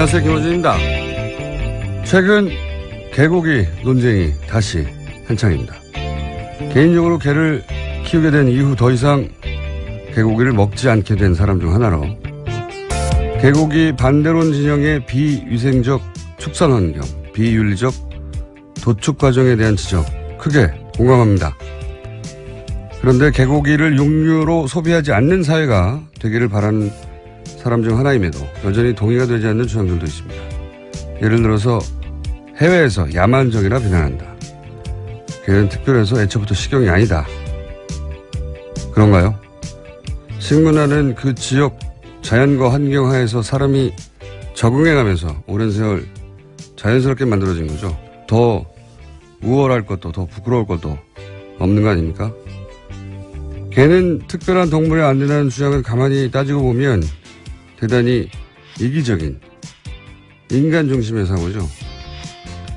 안녕하세요, 김호준입니다. 최근 개고기 논쟁이 다시 한창입니다. 개인적으로 개를 키우게 된 이후 더 이상 개고기를 먹지 않게 된 사람 중 하나로 개고기 반대론 진영의 비위생적 축산 환경, 비윤리적 도축 과정에 대한 지적 크게 공감합니다. 그런데 개고기를 육류로 소비하지 않는 사회가 되기를 바라는 사람 중 하나임에도 여전히 동의가 되지 않는 주장들도 있습니다. 예를 들어서 해외에서 야만적이라 비난한다. 개는 특별해서 애초부터 식용이 아니다. 그런가요? 식문화는 그 지역 자연과 환경 하에서 사람이 적응해가면서 오랜 세월 자연스럽게 만들어진 거죠. 더 우월할 것도 더 부끄러울 것도 없는 거 아닙니까? 개는 특별한 동물이 안 된다는 주장을 가만히 따지고 보면 대단히 이기적인 인간 중심의 사고죠.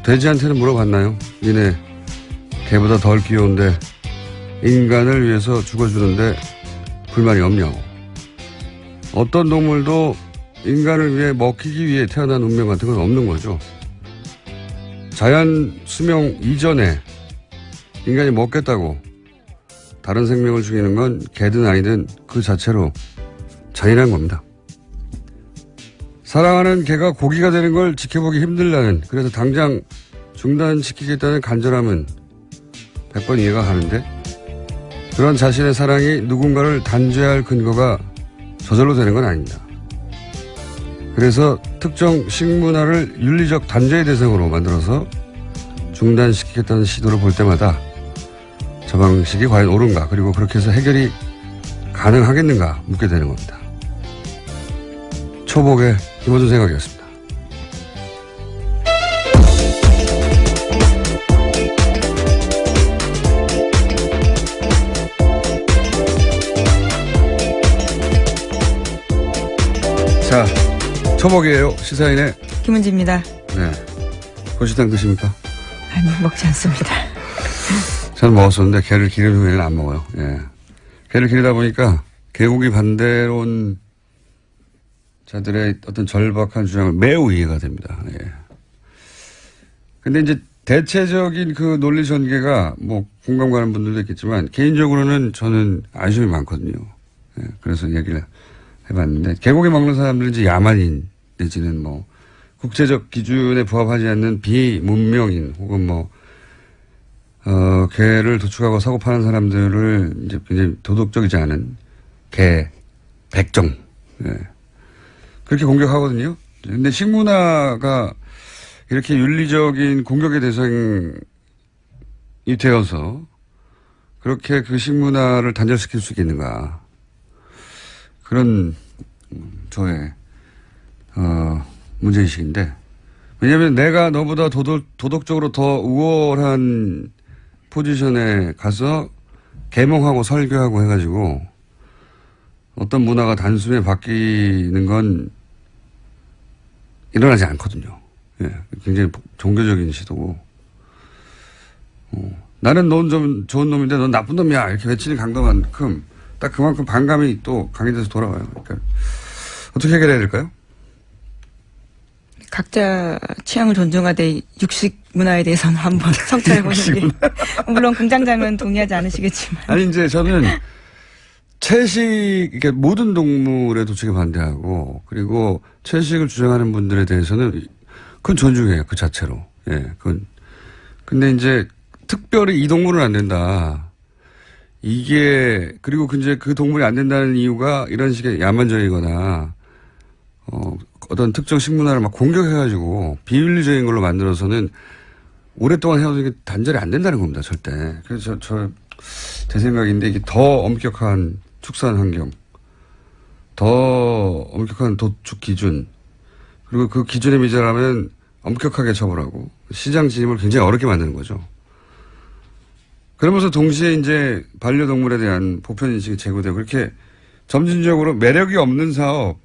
돼지한테는 물어봤나요? 니네 개보다 덜 귀여운데 인간을 위해서 죽어주는데 불만이 없냐고. 어떤 동물도 인간을 위해 먹히기 위해 태어난 운명 같은 건 없는 거죠. 자연 수명 이전에 인간이 먹겠다고 다른 생명을 죽이는 건 개든 아니든 그 자체로 잔인한 겁니다. 사랑하는 개가 고기가 되는 걸 지켜보기 힘들다는, 그래서 당장 중단시키겠다는 간절함은 100번 이해가 가는데 그런 자신의 사랑이 누군가를 단죄할 근거가 저절로 되는 건 아닙니다. 그래서 특정 식문화를 윤리적 단죄의 대상으로 만들어서 중단시키겠다는 시도를 볼 때마다 저 방식이 과연 옳은가, 그리고 그렇게 해서 해결이 가능하겠는가 묻게 되는 겁니다. 초복의 김호준 생각이었습니다. 자, 초복이에요. 시사인의 김은지입니다. 네. 고시당 드십니까? 아니, 먹지 않습니다. 저는 먹었었는데 개를 기르는 후에는 안 먹어요. 예. 개를 기르다 보니까 개고기 반대론 자들의 어떤 절박한 주장을 매우 이해가 됩니다. 예. 근데 이제 대체적인 그 논리 전개가 뭐 공감 가는 분들도 있겠지만 개인적으로는 저는 아쉬움이 많거든요. 예. 그래서 얘기를 해봤는데 개고기 먹는 사람들은 이제 야만인 내지는 뭐 국제적 기준에 부합하지 않는 비문명인 혹은 뭐 개를 도축하고 사고 파는 사람들을 이제 굉장히 도덕적이지 않은 개 백정. 예. 그렇게 공격하거든요. 근데 식문화가 이렇게 윤리적인 공격의 대상이 되어서 그렇게 그 식문화를 단절시킬 수 있겠는가. 그런 저의 문제의식인데, 왜냐하면 내가 너보다 도덕적으로 더 우월한 포지션에 가서 계몽하고 설교하고 해가지고 어떤 문화가 단숨에 바뀌는 건 일어나지 않거든요. 예, 굉장히 종교적인 시도고. 나는 넌 좀 좋은 놈인데 넌 나쁜 놈이야 이렇게 외치는 강도만큼 딱 그만큼 반감이 또 강해져서 돌아와요. 그러니까 어떻게 해결해야 될까요? 각자 취향을 존중하되 육식 문화에 대해서는 한번 성찰해보는 게. 물론 공장장은 동의하지 않으시겠지만. 아니 이제 저는 채식, 그러니까 모든 동물의 도축에 반대하고, 그리고 채식을 주장하는 분들에 대해서는 그건 존중해요, 그 자체로. 예, 그건. 근데 이제 특별히 이 동물은 안 된다. 이게, 그리고 이제 그 동물이 안 된다는 이유가 이런 식의 야만적이거나, 어떤 특정 식문화를 막 공격해가지고 비윤리적인 걸로 만들어서는 오랫동안 해오는 게 단절이 안 된다는 겁니다, 절대. 그래서 제 생각인데 이게 더 엄격한 축산 환경, 더 엄격한 도축 기준, 그리고 그 기준에 미달하면 엄격하게 처벌하고 시장 진입을 굉장히 어렵게 만드는 거죠. 그러면서 동시에 이제 반려동물에 대한 보편인식이 제고되고 그렇게 점진적으로 매력이 없는 사업,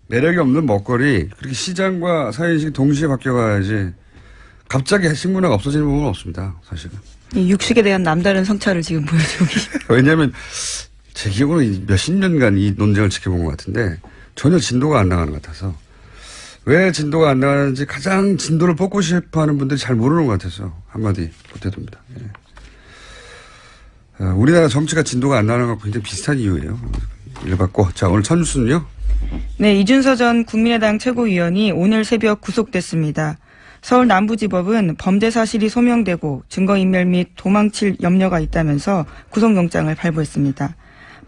매력이 없는 먹거리, 그렇게 시장과 사회인식이 동시에 바뀌어가야지 갑자기 식문화가 없어지는 부분은 없습니다, 사실은. 이 육식에 대한 남다른 성찰을 지금 보여주고 계십니다. 왜냐하면 제 기억으로는 몇십 년간 이 논쟁을 지켜본 것 같은데 전혀 진도가 안 나가는 것 같아서 왜 진도가 안 나가는지 가장 진도를 뽑고 싶어 하는 분들이 잘 모르는 것 같아서 한마디 보태둡니다. 예. 우리나라 정치가 진도가 안 나가는 것과 굉장히 비슷한 이유예요. 읽어봤고. 자, 오늘 첫 뉴스는요? 네, 이준서 전 국민의당 최고위원이 오늘 새벽 구속됐습니다. 서울 남부지법은 범죄 사실이 소명되고 증거인멸 및 도망칠 염려가 있다면서 구속영장을 발부했습니다.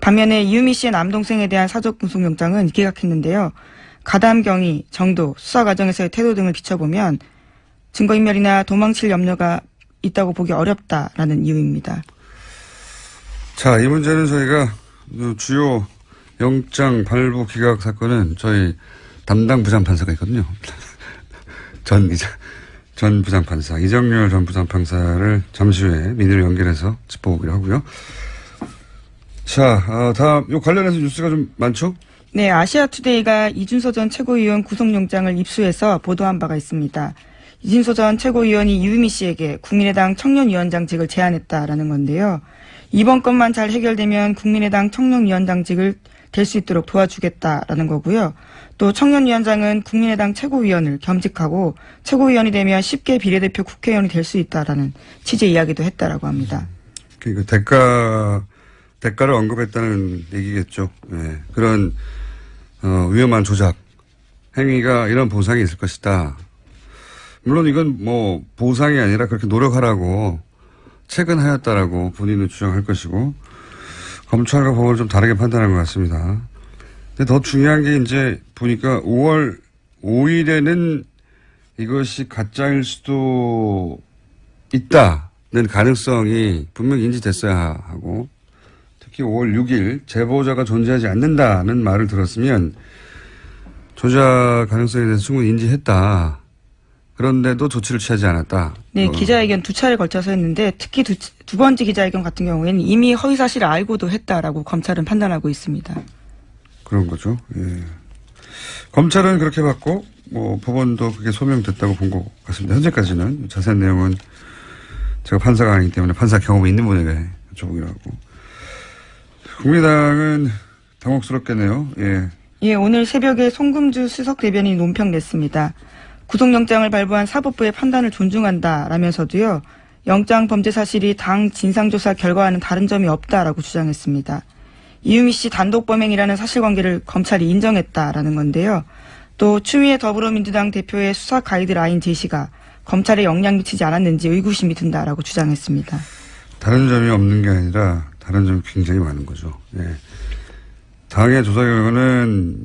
반면에 이유미 씨의 남동생에 대한 사적 구속영장은 기각했는데요. 가담 경위, 정도, 수사 과정에서의 태도 등을 비춰보면 증거인멸이나 도망칠 염려가 있다고 보기 어렵다라는 이유입니다. 자, 이 문제는 저희가 주요 영장 발부 기각 사건은 저희 담당 부장판사가 있거든요. 전 부장판사, 이정열 전 부장판사를 잠시 후에 민의로 연결해서 짚어보기로 하고요. 자, 다음, 요 관련해서 뉴스가 좀 많죠? 네, 아시아투데이가 이준서 전 최고위원 구속영장을 입수해서 보도한 바가 있습니다. 이준서 전 최고위원이 이유미 씨에게 국민의당 청년위원장직을 제안했다라는 건데요. 이번 건만 잘 해결되면 국민의당 청년위원장직을 될 수 있도록 도와주겠다라는 거고요. 또 청년위원장은 국민의당 최고위원을 겸직하고 최고위원이 되면 쉽게 비례대표 국회의원이 될 수 있다라는 취지의 이야기도 했다라고 합니다. 그 대가를 언급했다는 얘기겠죠. 네. 그런 위험한 조작 행위가 이런 보상이 있을 것이다. 물론 이건 뭐 보상이 아니라 그렇게 노력하라고 체근하였다라고 본인은 주장할 것이고 검찰과 법원을 좀 다르게 판단한 것 같습니다. 근데 더 중요한 게 이제 보니까 5월 5일에는 이것이 가짜일 수도 있다는 가능성이 분명히 인지됐어야 하고 특히 5월 6일 제보자가 존재하지 않는다는 말을 들었으면 조작 가능성에 대해서 충분히 인지했다. 그런데도 조치를 취하지 않았다. 네, 기자회견 2차례 걸쳐서 했는데 특히 두 번째 기자회견 같은 경우에는 이미 허위 사실을 알고도 했다라고 검찰은 판단하고 있습니다. 그런 거죠. 예. 검찰은 그렇게 봤고 뭐 법원도 그게 소명됐다고 본 것 같습니다. 현재까지는 자세한 내용은 제가 판사가 아니기 때문에 판사 경험이 있는 분에게 여쭤보기로 하고. 국민의당은 당혹스럽겠네요. 예. 예, 오늘 새벽에 송금주 수석 대변인이 논평 냈습니다. 구속영장을 발부한 사법부의 판단을 존중한다라면서도요. 영장 범죄 사실이 당 진상조사 결과와는 다른 점이 없다라고 주장했습니다. 이유미 씨 단독 범행이라는 사실관계를 검찰이 인정했다라는 건데요. 또 추미애 더불어민주당 대표의 수사 가이드라인 제시가 검찰에 영향 미치지 않았는지 의구심이 든다라고 주장했습니다. 다른 점이 없는 게 아니라 다른 점이 굉장히 많은 거죠. 예. 당의 조사 결과는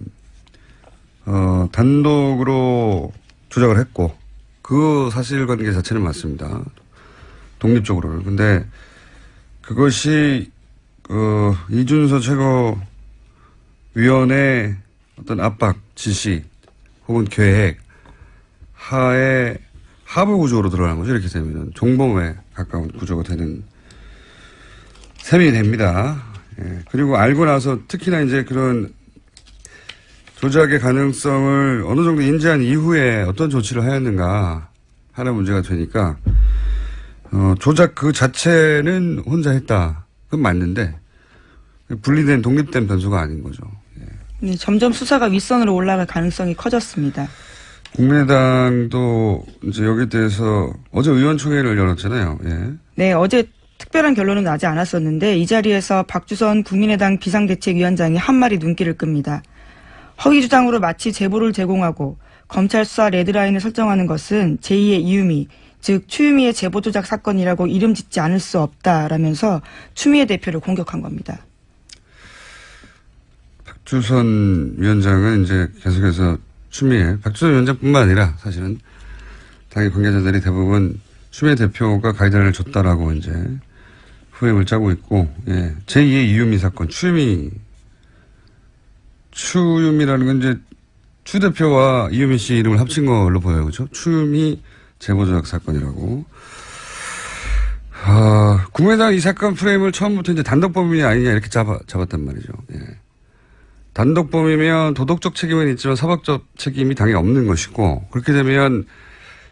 단독으로 조작을 했고 그 사실관계 자체는 맞습니다. 독립적으로는. 근데 그것이 이준서 최고위원의 어떤 압박, 지시 혹은 계획 하에 하부 구조로 들어가는 거죠. 이렇게 되면 종범에 가까운 구조가 되는 셈이 됩니다. 예. 그리고 알고 나서 특히나 이제 그런 조작의 가능성을 어느 정도 인지한 이후에 어떤 조치를 하였는가 하는 문제가 되니까 조작 그 자체는 혼자 했다. 그건 맞는데 분리된 독립된 변수가 아닌 거죠. 예. 네, 점점 수사가 윗선으로 올라갈 가능성이 커졌습니다. 국민의당도 이제 여기에 대해서 어제 의원총회를 열었잖아요. 예. 네, 어제 특별한 결론은 나지 않았었는데 이 자리에서 박주선 국민의당 비상대책위원장이 한 말이 눈길을 끕니다. 허위 주장으로 마치 제보를 제공하고 검찰 수사 레드라인을 설정하는 것은 제2의 이유미, 즉 추미애 제보 조작 사건이라고 이름 짓지 않을 수 없다라면서 추미애 대표를 공격한 겁니다. 박주선 위원장은 이제 계속해서 박주선 위원장뿐만 아니라 사실은 당의 관계자들이 대부분 추미애 대표가 가이드라인을 줬다라고 이제 후임을 짜고 있고, 예. 제2의 이유미 사건, 추유미라는 건 이제 추 대표와 이유미 씨 이름을 합친 걸로 보여요. 그렇죠? 추유미 제보조작 사건이라고. 국민의당 이 사건 프레임을 처음부터 이제 단독범인이 아니냐 이렇게 잡았단 말이죠. 예. 단독범이면 도덕적 책임은 있지만 사법적 책임이 당연히 없는 것이고 그렇게 되면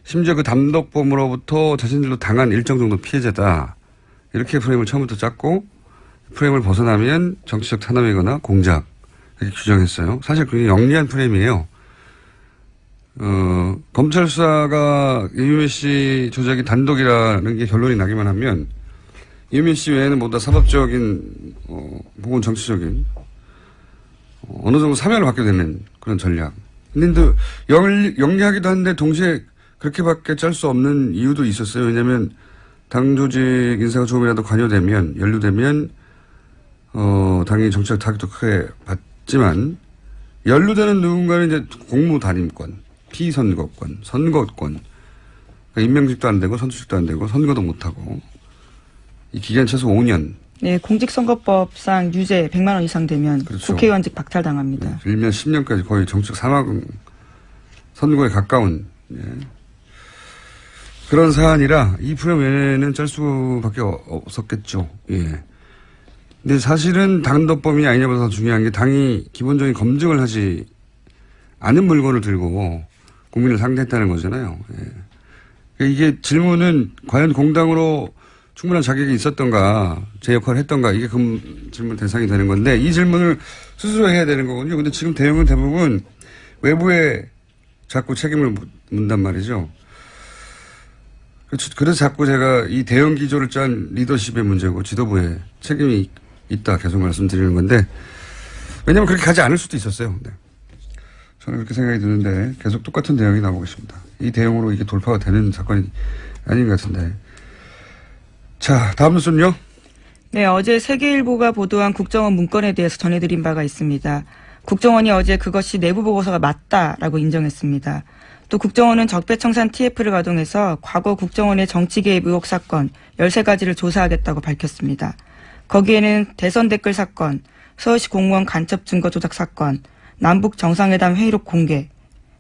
심지어 그 단독범으로부터 자신들도 당한 일정 정도 피해자다. 이렇게 프레임을 처음부터 짰고 프레임을 벗어나면 정치적 탄압이거나 공작 이렇게 규정했어요. 사실 그게 영리한 프레임이에요. 검찰 수사가 이유미 씨 조작이 단독이라는 게 결론이 나기만 하면 이유미 씨 외에는 모두 다 사법적인, 혹은 정치적인, 어느 정도 사면을 받게 되는 그런 전략. 근데 영리하기도 한데 동시에 그렇게밖에 짤 수 없는 이유도 있었어요. 왜냐하면 당 조직 인사가 조금이라도 관여되면, 연루되면, 당연히 정치적 타격도 크게 받지만, 연루되는 누군가는 이제 공무 단임권, 피선거권, 선거권, 그러니까 임명직도 안 되고 선출직도 안 되고 선거도 못 하고 이 기간 최소 5년. 네, 공직선거법상 유죄 100만 원 이상 되면 그렇죠. 국회의원직 박탈당합니다. 네, 길면 10년까지 거의 정치적 사망 선고에 가까운 그런 사안이라 이 프레임 외에는 짤 수밖에 없었겠죠. 예. 근데 사실은 단독범이 아니냐보다 더 중요한 게 당이 기본적인 검증을 하지 않은 물건을 들고 국민을 상대했다는 거잖아요. 예. 이게 질문은 과연 공당으로 충분한 자격이 있었던가, 제 역할을 했던가, 이게 그 질문 대상이 되는 건데, 이 질문을 스스로 해야 되는 거거든요. 근데 지금 대응은 대부분 외부에 자꾸 책임을 묻는단 말이죠. 그래서 자꾸 제가 이 대응 기조를 짠 리더십의 문제고 지도부에 책임이 있다 계속 말씀드리는 건데, 왜냐면 그렇게 가지 않을 수도 있었어요. 네. 저는 그렇게 생각이 드는데 계속 똑같은 대응이 나오고 있습니다. 이 대응으로 이게 돌파가 되는 사건이 아닌 것 같은데. 자, 다음 뉴스는요? 네, 어제 세계일보가 보도한 국정원 문건에 대해서 전해드린 바가 있습니다. 국정원이 어제 그것이 내부 보고서가 맞다라고 인정했습니다. 또 국정원은 적폐청산 TF를 가동해서 과거 국정원의 정치 개입 의혹 사건 13가지를 조사하겠다고 밝혔습니다. 거기에는 대선 댓글 사건, 서울시 공무원 간첩 증거 조작 사건, 남북 정상회담 회의록 공개,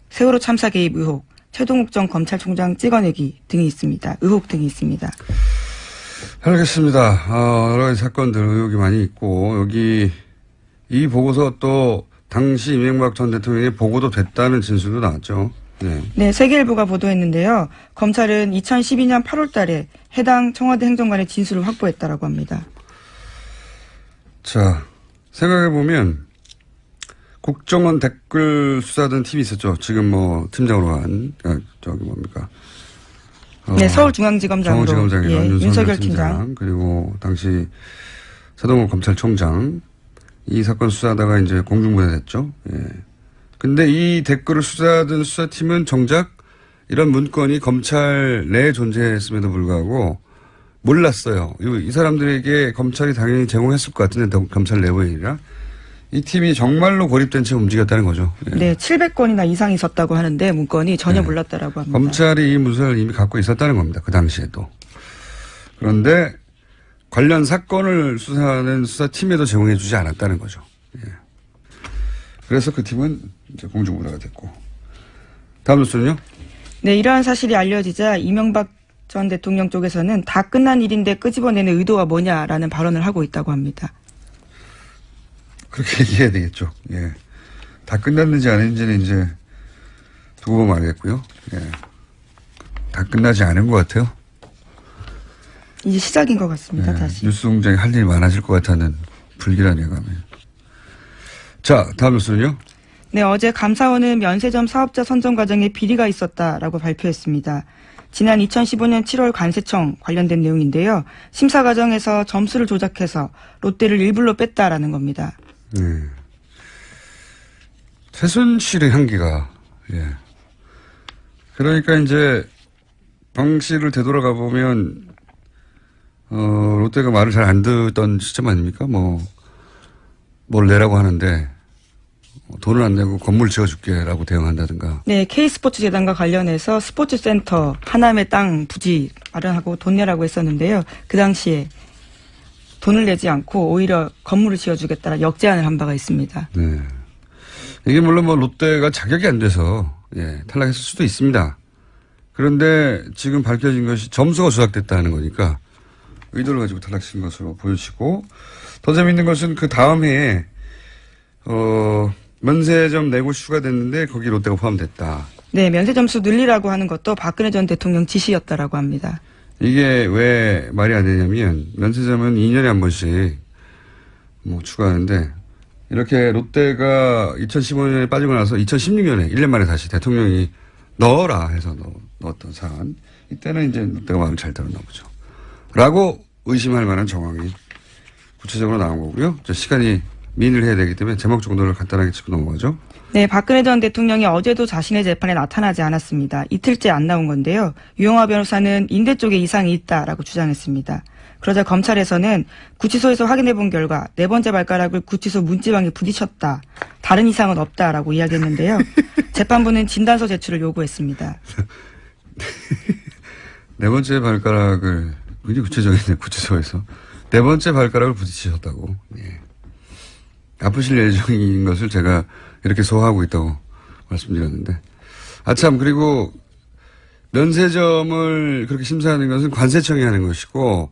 세월호 참사 개입 의혹, 최동욱 전 검찰총장 찍어내기 등이 있습니다. 의혹 등이 있습니다. 알겠습니다. 여러 가지 사건들 의혹이 많이 있고 여기 이 보고서 또 당시 이명박 전 대통령의 보고도 됐다는 진술도 나왔죠. 네. 네, 세계일보가 보도했는데요. 검찰은 2012년 8월 달에 해당 청와대 행정관의 진술을 확보했다라고 합니다. 자, 생각해보면 국정원 댓글 수사하던 팀이 있었죠. 지금 뭐 팀장으로 한, 네, 서울중앙지검장으로. 서울지검장이요. 윤석열 팀장. 그리고 당시 서동호 검찰총장. 이 사건 수사하다가 이제 공중분해됐죠. 예. 근데 이 댓글을 수사하던 수사팀은 정작 이런 문건이 검찰 내에 존재했음에도 불구하고 몰랐어요. 이 사람들에게 검찰이 당연히 제공했을 것 같은데 검찰 내부의 일이라 이 팀이 정말로 고립된 채 움직였다는 거죠. 예. 네, 700건이나 이상 있었다고 하는데 문건이 전혀 몰랐다라고 합니다. 검찰이 이 문서를 이미 갖고 있었다는 겁니다. 그 당시에도. 그런데 관련 사건을 수사하는 수사팀에도 제공해 주지 않았다는 거죠. 예. 그래서 그 팀은 이제 공중분해가 됐고. 다음 뉴스는요? 네, 이러한 사실이 알려지자 이명박 전 대통령 쪽에서는 다 끝난 일인데 끄집어내는 의도가 뭐냐라는 발언을 하고 있다고 합니다. 그렇게 얘기해야 되겠죠. 예. 다 끝났는지 아닌지는 이제 두고 보면 알겠고요. 예. 다 끝나지 않은 것 같아요. 이제 시작인 것 같습니다. 예. 다시. 뉴스 공장에 할 일이 많아질 것 같다는 불길한 예감이. 자, 다음 뉴스는요? 네, 어제 감사원은 면세점 사업자 선정 과정에 비리가 있었다라고 발표했습니다. 지난 2015년 7월 관세청 관련된 내용인데요. 심사 과정에서 점수를 조작해서 롯데를 일불로 뺐다라는 겁니다. 네. 최순실의 향기가, 예. 그러니까 이제 당시를 되돌아가 보면, 롯데가 말을 잘 안 듣던 시점 아닙니까? 뭘 내라고 하는데, 돈을 안 내고 건물 지어줄게라고 대응한다든가. 네, K스포츠 재단과 관련해서 스포츠센터 하남의 땅 부지 마련하고 돈 내라고 했었는데요. 그 당시에 돈을 내지 않고 오히려 건물을 지어주겠다라 역제안을 한 바가 있습니다. 네. 이게 물론 롯데가 자격이 안 돼서 탈락했을 수도 있습니다. 그런데 지금 밝혀진 것이 점수가 조작됐다는 거니까 의도를 가지고 탈락신 것으로 보여지고 더 재밌는 것은 그 다음 해에 면세점 네 곳 추가됐는데 거기 롯데가 포함됐다. 네, 면세점수 늘리라고 하는 것도 박근혜 전 대통령 지시였다라고 합니다. 이게 왜 말이 안 되냐면 면세점은 2년에 한 번씩 추가하는데 이렇게 롯데가 2015년에 빠지고 나서 2016년에 1년 만에 다시 대통령이 넣어라 해서 넣었던 사안. 이때는 이제 롯데가 마음을 잘 들었나 보죠. 라고 의심할 만한 정황이 구체적으로 나온 거고요. 시간이 미인을 해야 되기 때문에 제목 정도를 간단하게 짚고 넘어가죠. 네, 박근혜 전 대통령이 어제도 자신의 재판에 나타나지 않았습니다. 이틀째 안 나온 건데요. 유영하 변호사는 인대 쪽에 이상이 있다라고 주장했습니다. 그러자 검찰에서는 구치소에서 확인해 본 결과 네 번째 발가락을 구치소 문지방에 부딪혔다. 다른 이상은 없다라고 이야기했는데요. 재판부는 진단서 제출을 요구했습니다. 네 번째 발가락을 굉장히 구체적이네. 구치소에서 네 번째 발가락을 부딪히셨다고. 예. 아프실 예정인 것을 제가 이렇게 소화하고 있다고 말씀드렸는데. 참, 그리고 면세점을 그렇게 심사하는 것은 관세청이 하는 것이고,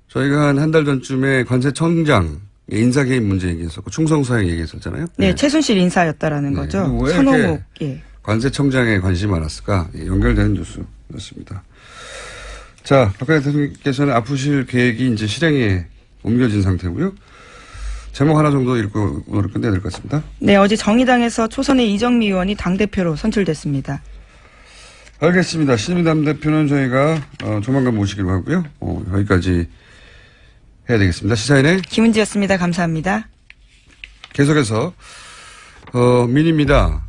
저희가 한 달 전쯤에 관세청장 인사 개입 문제 얘기했었고, 충성사항 얘기했었잖아요. 네, 최순실 인사였다라는 네. 거죠. 왜 선호국. 예. 관세청장에 관심이 많았을까? 예, 연결되는 뉴스였습니다. 자, 박근혜 대통령께서는 아프실 계획이 이제 실행에 옮겨진 상태고요. 제목 하나 정도 읽고 오늘 끝내야 될 것 같습니다. 네, 어제 정의당에서 초선의 이정미 의원이 당대표로 선출됐습니다. 알겠습니다. 신민남 대표는 저희가 조만간 모시기로 하고요. 여기까지 해야 되겠습니다. 시사인의 김은지였습니다. 감사합니다. 계속해서 민입니다.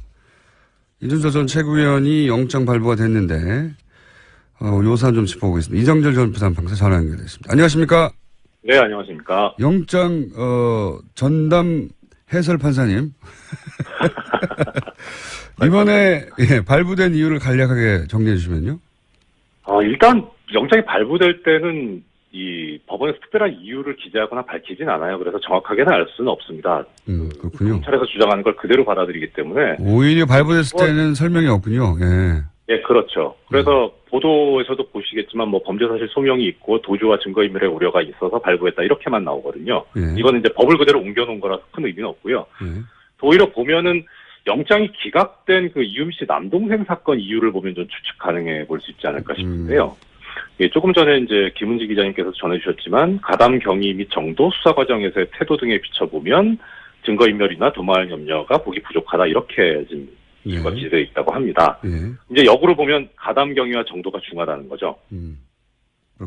이준서 전 최고위원이 영장 발부가 됐는데 요 사안 좀 짚어보겠습니다. 이정철 전 부산판사 전화 연결됐습니다. 안녕하십니까? 네, 안녕하십니까. 영장 전담 해설 판사님. 이번에 발부된 이유를 간략하게 정리해 주시면요. 일단 영장이 발부될 때는 이 법원에서 특별한 이유를 기재하거나 밝히진 않아요. 그래서 정확하게는 알 수는 없습니다. 그렇군요. 검찰에서 주장하는 걸 그대로 받아들이기 때문에. 오히려 발부됐을 때는 설명이 없군요. 예. 예, 그렇죠. 그래서 보도에서도 보시겠지만 뭐 범죄사실 소명이 있고 도주와 증거인멸의 우려가 있어서 발부했다 이렇게만 나오거든요. 예. 이거는 이제 법을 그대로 옮겨놓은 거라서 큰 의미는 없고요. 예. 오히려 보면은 영장이 기각된 그 이유미 씨 남동생 사건 이유를 보면 좀 추측 가능해 볼 수 있지 않을까 싶은데요. 예, 조금 전에 이제 김은지 기자님께서 전해주셨지만 가담 경위 및 정도 수사 과정에서의 태도 등에 비춰보면 증거인멸이나 도말 염려가 보기 부족하다 이렇게 지금 이유가 기재되어 있다고 합니다. 예. 이제 역으로 보면 가담 경위와 정도가 중하다는 거죠.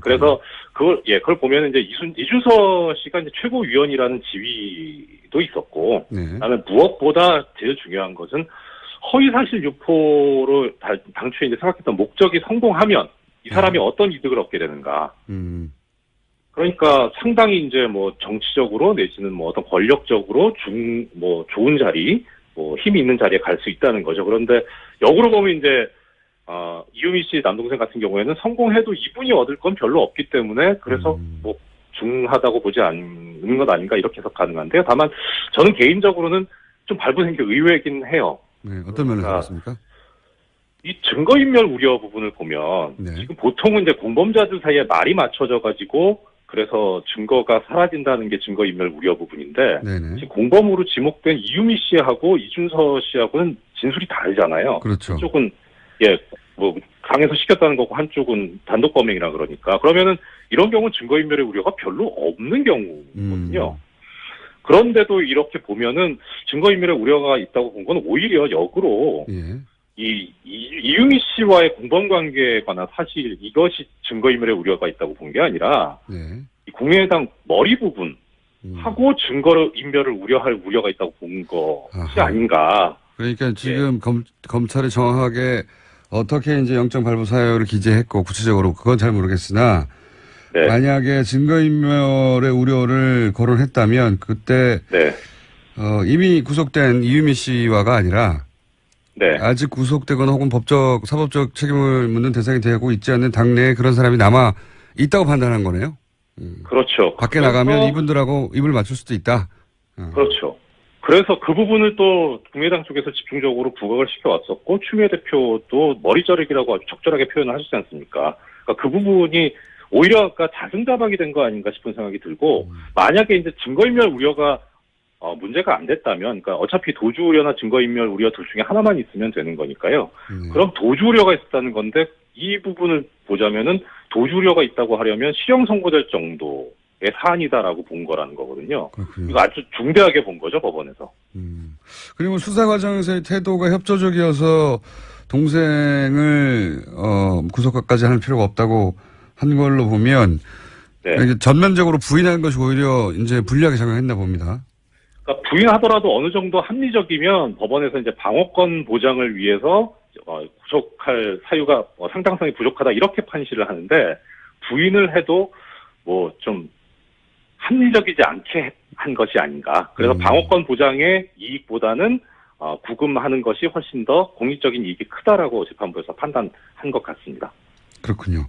그래서 그걸 보면 이제 이준서 씨가 이제 최고위원이라는 지위도 있었고, 그다음에 무엇보다 제일 중요한 것은 허위사실 유포로 당초에 이제 생각했던 목적이 성공하면 이 사람이 어떤 이득을 얻게 되는가. 그러니까 상당히 이제 뭐 정치적으로 내지는 뭐 어떤 권력적으로 좋은 자리, 뭐 힘이 있는 자리에 갈 수 있다는 거죠. 그런데 역으로 보면 이제 이유미 씨 남동생 같은 경우에는 성공해도 이분이 얻을 건 별로 없기 때문에 그래서 뭐 중하다고 보지 않는 것 아닌가 이렇게 해석 가능한데요. 다만 저는 개인적으로는 좀 발부된 게 의외긴 해요. 네, 어떤 면에서 그렇습니까? 이 증거인멸 우려 부분을 보면 지금 보통은 이제 공범자들 사이에 말이 맞춰져 가지고 그래서 증거가 사라진다는 게 증거인멸 우려 부분인데 지금 공범으로 지목된 이유미 씨하고 이준서 씨하고는 진술이 다르잖아요. 그렇죠. 한쪽은 뭐 강에서 시켰다는 거고 한쪽은 단독 범행이라 그러니까 그러면은 이런 경우는 증거인멸의 우려가 별로 없는 경우거든요. 그런데도 이렇게 보면은 증거인멸의 우려가 있다고 본 건 오히려 역으로 이유미 씨와의 공범관계에 관한 사실 이것이 증거인멸의 우려가 있다고 본 게 아니라 이 국민의당 머리 부분 하고 증거인멸을 우려할 우려가 있다고 본 것이 아닌가. 그러니까 지금 검찰이 정확하게 어떻게 이제 영장 발부 사유를 기재했고 구체적으로 그건 잘 모르겠으나 만약에 증거인멸의 우려를 거론했다면 그때 이미 구속된 이유미 씨와가 아니라 아직 구속되거나 혹은 법적 사법적 책임을 묻는 대상이 되고 있지 않는 당내에 그런 사람이 남아 있다고 판단한 거네요. 그렇죠. 밖에 나가면 이분들하고 입을 맞출 수도 있다. 그렇죠. 그래서 그 부분을 또 국민의당 쪽에서 집중적으로 부각을 시켜왔었고 추미애 대표도 머리 자르기라고 아주 적절하게 표현을 하시지 않습니까? 그러니까 그 부분이 오히려 자승자박이 된 거 아닌가 싶은 생각이 들고 만약에 이제 증거인멸 우려가 문제가 안 됐다면, 그러니까 어차피 도주 우려나 증거인멸 우려 둘 중에 하나만 있으면 되는 거니까요. 그럼 도주 우려가 있었다는 건데 이 부분을 보자면은 도주 우려가 있다고 하려면 실형 선고될 정도의 사안이다라고 본 거라는 거거든요. 그렇군요. 이거 아주 중대하게 본 거죠 법원에서. 그리고 수사 과정에서의 태도가 협조적이어서 동생을 구속까지 할 필요가 없다고 한 걸로 보면 네. 전면적으로 부인한 것이 오히려 이제 불리하게 작용했나 봅니다. 그러니까 부인하더라도 어느 정도 합리적이면 법원에서 이제 방어권 보장을 위해서 구속할 사유가 상당성이 부족하다 이렇게 판시를 하는데 부인을 해도 뭐 좀 합리적이지 않게 한 것이 아닌가. 그래서 방어권 보장의 이익보다는 구금하는 것이 훨씬 더 공익적인 이익이 크다라고 재판부에서 판단한 것 같습니다. 그렇군요.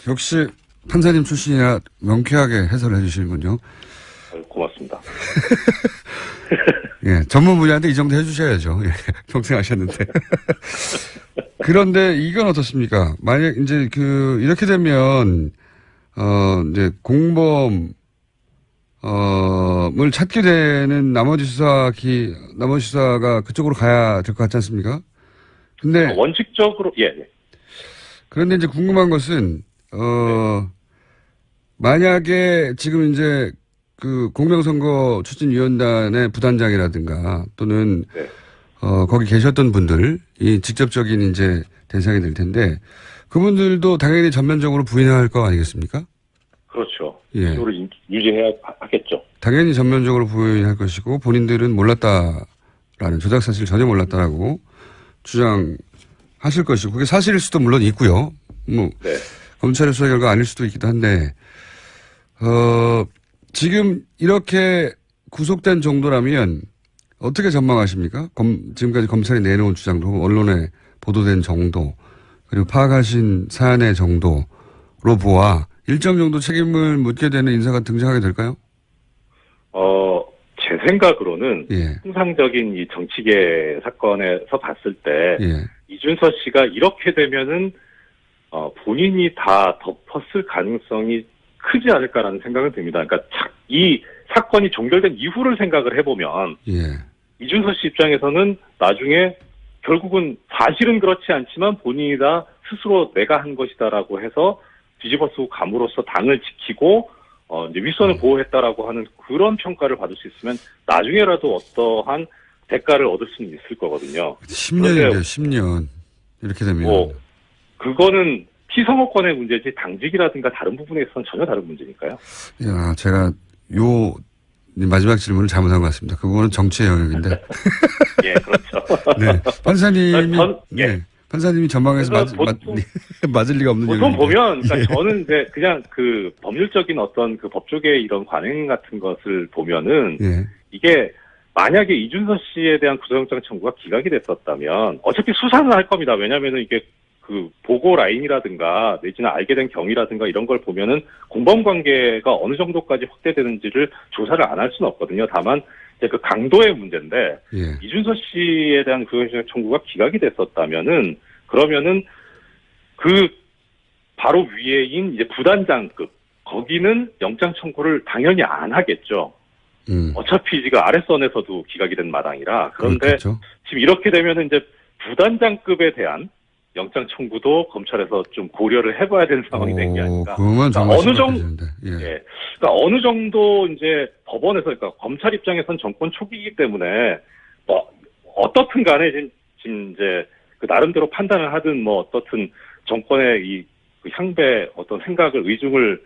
역시 판사님 출신이라 명쾌하게 해설을 해주시는군요. 고맙습니다. 예, 전문 분야인데 이 정도 해주셔야죠. 예, 평생 하셨는데. 그런데 이건 어떻습니까? 만약 이제 이렇게 되면 이제 공범을 찾게 되는 나머지 수사가 그쪽으로 가야 될 것 같지 않습니까? 근데 원칙적으로 예. 그런데 이제 궁금한 것은 만약에 지금 이제 공명선거 추진위원단의 부단장이라든가 또는 네. 거기 계셨던 분들이 직접적인 이제 대상이 될 텐데 그분들도 당연히 전면적으로 부인할 거 아니겠습니까? 그렇죠. 예. 이거를 유지해야 하겠죠. 당연히 전면적으로 부인할 것이고 본인들은 몰랐다라는 조작 사실 전혀 몰랐다라고 주장하실 것이고 그게 사실일 수도 물론 있고요. 뭐 네. 검찰의 수사 결과 아닐 수도 있기도 한데 지금 이렇게 구속된 정도라면 어떻게 전망하십니까? 지금까지 검찰이 내놓은 주장도 언론에 보도된 정도 그리고 파악하신 사안의 정도로 보아 일정 정도 책임을 묻게 되는 인사가 등장하게 될까요? 제 생각으로는 예. 통상적인 이 정치계 사건에서 봤을 때 예. 이준서 씨가 이렇게 되면은 본인이 다 덮었을 가능성이 크지 않을까라는 생각은 듭니다. 그러니까 이 사건이 종결된 이후를 생각을 해보면 예. 이준서 씨 입장에서는 나중에 결국은 사실은 그렇지 않지만 본인이 다 스스로 내가 한 것이다라고 해서 뒤집어쓰고 감으로써 당을 지키고 이제 윗선을 보호했다라고 하는 그런 평가를 받을 수 있으면 나중에라도 어떠한 대가를 얻을 수는 있을 거거든요. 10년인데요, 10년. 이렇게 되면. 그거는 피선거권의 문제지 당직이라든가 다른 부분에 있어서는 전혀 다른 문제니까요. 야, 제가 마지막 질문을 잘못한 것 같습니다. 그 부분은 정치의 영역인데. 예, 그렇죠. 네. 판사님이 전망해서 맞을 리가 없는 보통 보면, 그러니까 예. 저는 이제 그냥 법률적인 어떤 법조계의 이런 관행 같은 것을 보면은, 예. 이게 만약에 이준서 씨에 대한 구속영장 청구가 기각이 됐었다면, 어차피 수사는 할 겁니다. 왜냐면은 이게 보고 라인이라든가, 내지는 알게 된 경위라든가 이런 걸 보면은 공범 관계가 어느 정도까지 확대되는지를 조사를 안 할 수는 없거든요. 다만, 이제 강도의 문제인데, 예. 이준서 씨에 대한 구속영장 청구가 기각이 됐었다면은, 그러면은 바로 위에인 이제 부단장급, 거기는 영장 청구를 당연히 안 하겠죠. 어차피 지금 아랫선에서도 기각이 된 마당이라. 그런데 그렇겠죠. 지금 이렇게 되면은 이제 부단장급에 대한 영장 청구도 검찰에서 좀 고려를 해봐야 되는 상황이 된 게 아닌가. 그러면 정말 어느 정도, 예. 예. 그러니까 어느 정도 이제 법원에서, 그러니까 검찰 입장에선 정권 초기이기 때문에 어떻든 간에 지금 이제 나름대로 판단을 하든 어떻든 정권의 향배 어떤 생각을 의중을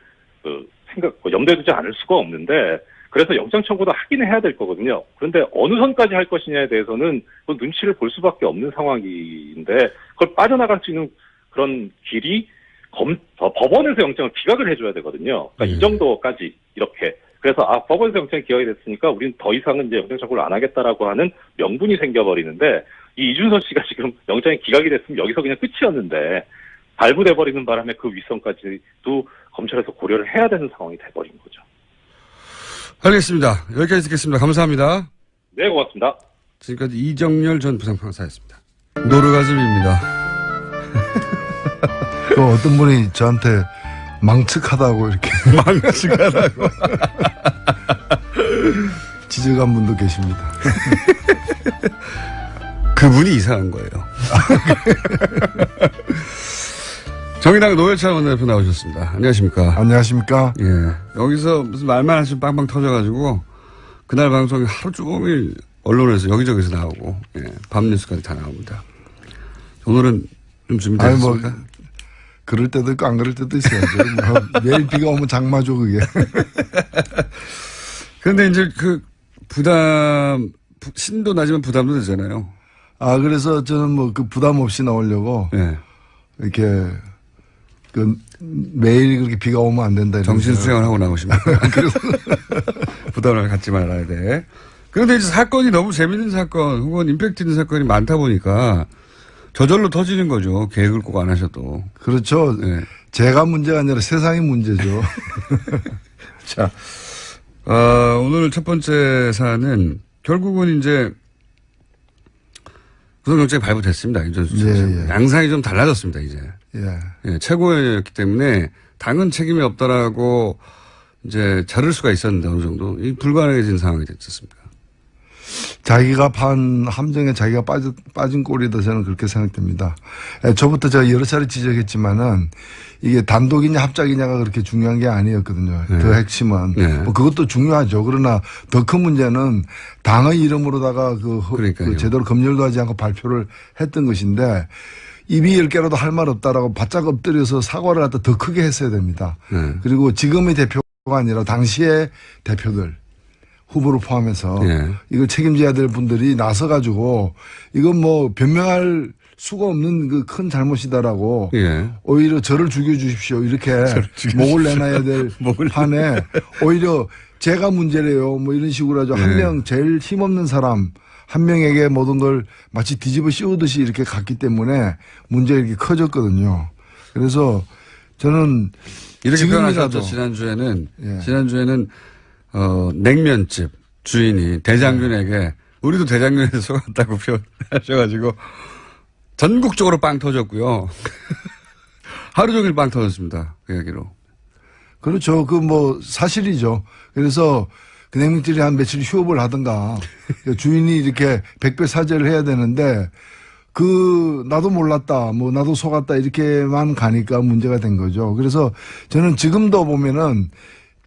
염두에 두지 않을 수가 없는데 그래서 영장 청구도 하긴 해야 될 거거든요. 그런데 어느 선까지 할 것이냐에 대해서는 눈치를 볼 수밖에 없는 상황인데 그걸 빠져나갈 수 있는 그런 길이 법원에서 영장을 기각을 해줘야 되거든요. 그러니까 이 정도까지 이렇게. 그래서 법원에서 영장이 기각이 됐으니까 우리는 더 이상은 이제 영장 청구를 안 하겠다라고 하는 명분이 생겨버리는데 이준서 씨가 지금 영장이 기각이 됐으면 여기서 그냥 끝이었는데 발부돼 버리는 바람에 그 윗선까지도 검찰에서 고려를 해야 되는 상황이 돼버린 거죠. 알겠습니다. 여기까지 듣겠습니다. 감사합니다. 네, 고맙습니다. 지금까지 이정열 전 부장판사였습니다. 노르가즘입니다. 또 어떤 분이 저한테 망측하다고 이렇게 망측하다고 지적한 분도 계십니다. 그분이 이상한 거예요. 정의당 노회찬 원내대표 나오셨습니다. 안녕하십니까. 안녕하십니까. 예. 여기서 무슨 말만 하시면 빵빵 터져가지고 그날 방송이 하루 종일 언론에서 여기저기서 나오고, 예, 밤뉴스까지 다 나옵니다. 오늘은 좀 준비되셨습니까? 뭐, 그럴 때도 있고 안 그럴 때도 있어야죠. 뭐 매일 비가 오면 장마죠, 그게. 그런데 이제 그 신도 나지만 부담도 되잖아요. 그래서 저는 뭐 그 부담 없이 나오려고. 예. 이렇게, 매일 그렇게 비가 오면 안 된다. 정신 수양을 하고 나오십니다. 그래서 부담을 갖지 말아야 돼. 그런데 이제 사건이 너무 재밌는 사건 혹은 임팩트 있는 사건이 많다 보니까 저절로 터지는 거죠. 계획을 꼭 안 하셔도. 그렇죠. 네. 제가 문제가 아니라 세상이 문제죠. 자, 오늘 첫 번째 사안은 결국은 이제 구속영장이 발부됐습니다. 이전수 예. 양상이 좀 달라졌습니다. 이제. 예, 최고였기 때문에 당은 책임이 없다라고 이제 자를 수가 있었는데 어느 정도 불가능해진 상황이 됐었습니다. 자기가 판 함정에 자기가 빠진 꼴이다 저는 그렇게 생각됩니다. 저부터 제가 여러 차례 지적했지만은 이게 단독이냐 합작이냐가 그렇게 중요한 게 아니었거든요. 네. 그 핵심은. 네. 뭐 그것도 중요하죠. 그러나 더 큰 문제는 당의 이름으로다가 그 제대로 검열도 하지 않고 발표를 했던 것인데 입이 10개라도 할 말 없다라고 바짝 엎드려서 사과를 갖다 더 크게 했어야 됩니다. 그리고 지금의 대표가 아니라 당시의 대표들. 후보를 포함해서 이걸 책임져야 될 분들이 나서가지고 이건 뭐 변명할 수가 없는 그 큰 잘못이다라고 오히려 저를 죽여주십시오 이렇게 목을 내놔야 될 판에 오히려 제가 문제래요 뭐 이런 식으로 하죠. 한 명 제일 힘없는 사람 한 명에게 모든 걸 마치 뒤집어 씌우듯이 이렇게 갔기 때문에 문제가 이렇게 커졌거든요. 그래서 저는 이렇게 표현하셨죠. 지난주에는 냉면집 주인이 대장균에게 우리도 대장균에서 속았다고 표현하셔가지고 전국적으로 빵 터졌고요. 하루 종일 빵 터졌습니다. 그 이야기로. 그렇죠. 그 뭐 사실이죠. 그래서 그 냉면집이 한 며칠 휴업을 하든가 주인이 이렇게 백배 사죄를 해야 되는데 나도 몰랐다, 뭐 나도 속았다 이렇게만 가니까 문제가 된 거죠. 그래서 저는 지금도 보면은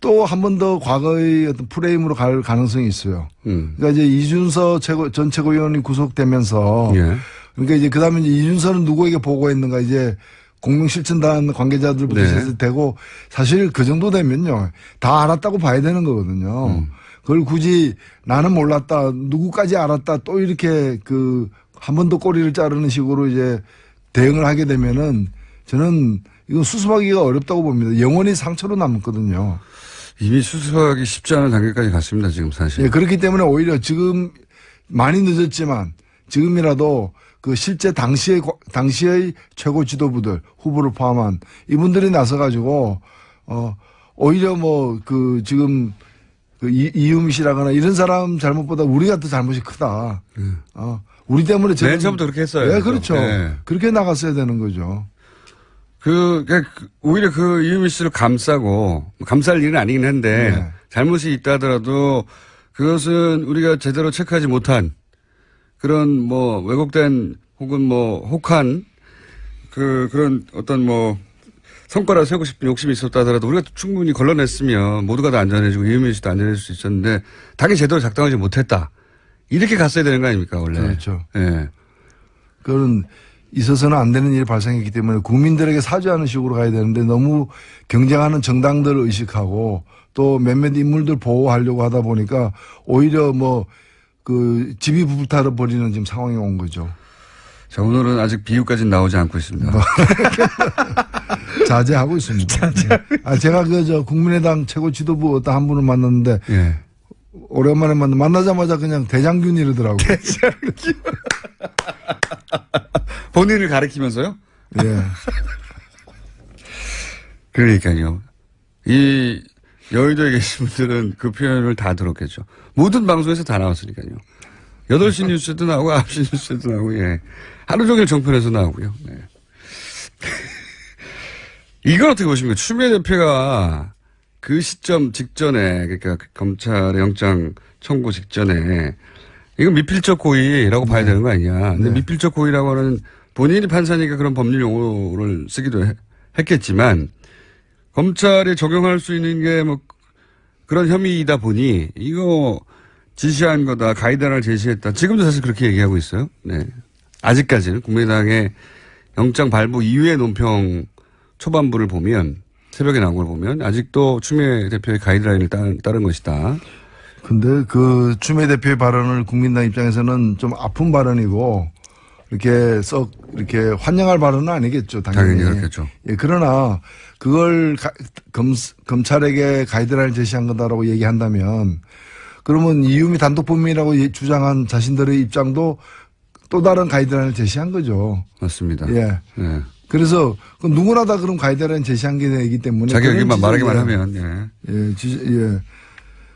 또 한 번 더 과거의 어떤 프레임으로 갈 가능성이 있어요. 그러니까 이제 이준서 전 최고위원이 구속되면서 그러니까 이제 그다음에 이제 이준서는 누구에게 보고했는가 이제 공명실천단 관계자들부터 되고 사실 그 정도 되면요 다 알았다고 봐야 되는 거거든요. 그걸 굳이 나는 몰랐다, 누구까지 알았다 또 이렇게 한 번 더 꼬리를 자르는 식으로 이제 대응을 하게 되면은 저는 이건 수습하기가 어렵다고 봅니다. 영원히 상처로 남거든요. 이미 수습하기 쉽지 않은 단계까지 갔습니다. 지금 사실. 예, 그렇기 때문에 오히려 지금 많이 늦었지만 지금이라도 그 실제 당시의 최고 지도부들 후보를 포함한 이분들이 나서가지고 오히려 뭐 지금 이유미 씨라거나 이런 사람 잘못보다 우리가 더 잘못이 크다. 우리 때문에 맨 처음부터 그렇게 했어요. 네, 그렇죠. 네. 그렇게 나갔어야 되는 거죠. 오히려 이유미 씨를 감쌀 일은 아니긴 한데, 잘못이 있다 하더라도 그것은 우리가 제대로 체크하지 못한 그런 뭐 왜곡된 혹은 뭐 혹한 그런 어떤 뭐 성과를 세우고 싶은 욕심이 있었다 하더라도 우리가 충분히 걸러냈으면 모두가 다 안전해지고 이유미 씨도 안전해질 수 있었는데 당이 제대로 작동하지 못했다. 이렇게 갔어야 되는 거 아닙니까, 원래? 그렇죠. 예. 그건 있어서는 안 되는 일이 발생했기 때문에 국민들에게 사죄하는 식으로 가야 되는데 너무 경쟁하는 정당들을 의식하고 또 몇몇 인물들 보호하려고 하다 보니까 오히려 집이 불타를 버리는 지금 상황이 온 거죠. 자, 오늘은 아직 비유까지는 나오지 않고 있습니다. 자제하고 있습니다. 제가 국민의당 최고 지도부 어떤 한 분을 만났는데 오랜만에 만나자마자 그냥 대장균 이러더라고요. 대장균. 본인을 가리키면서요? 예. 그러니까요. 이 여의도에 계신 분들은 그 표현을 다 들었겠죠. 모든 방송에서 다 나왔으니까요. 8시 뉴스에도 나오고 9시 뉴스에도 나오고 하루 종일 정편에서 나오고요. 네. 이건 어떻게 보십니까? 추미애 대표가 그 시점 직전에 그러니까 검찰의 영장 청구 직전에 이건 미필적 고의라고 봐야 되는 거 아니냐. 근데 미필적 고의라고 하는 본인이 판사니까 그런 법률 용어를 쓰기도 했겠지만 검찰이 적용할 수 있는 게 그런 혐의이다 보니 이거 지시한 거다, 가이드라인을 제시했다. 지금도 사실 그렇게 얘기하고 있어요. 네. 아직까지는 국민의당의 영장 발부 이후의 논평 초반부를 보면, 새벽에 나온 걸 보면 아직도 추미애 대표의 가이드라인을 따른 것이다. 근데 그 추미애 대표의 발언을 국민당 입장에서는 좀 아픈 발언이고 이렇게 썩 이렇게 환영할 발언은 아니겠죠. 당연히 그렇겠죠. 예, 그러나 그걸 검찰에게 가이드라인을 제시한 거다라고 얘기한다면 그러면 이유미 단독 범인이라고 주장한 자신들의 입장도 또 다른 가이드라인을 제시한 거죠. 맞습니다. 예. 네. 그래서 누구나 다 그런 가이드라인 제시한 게 되기 때문에 자기 의견만 말하기만 하면 예.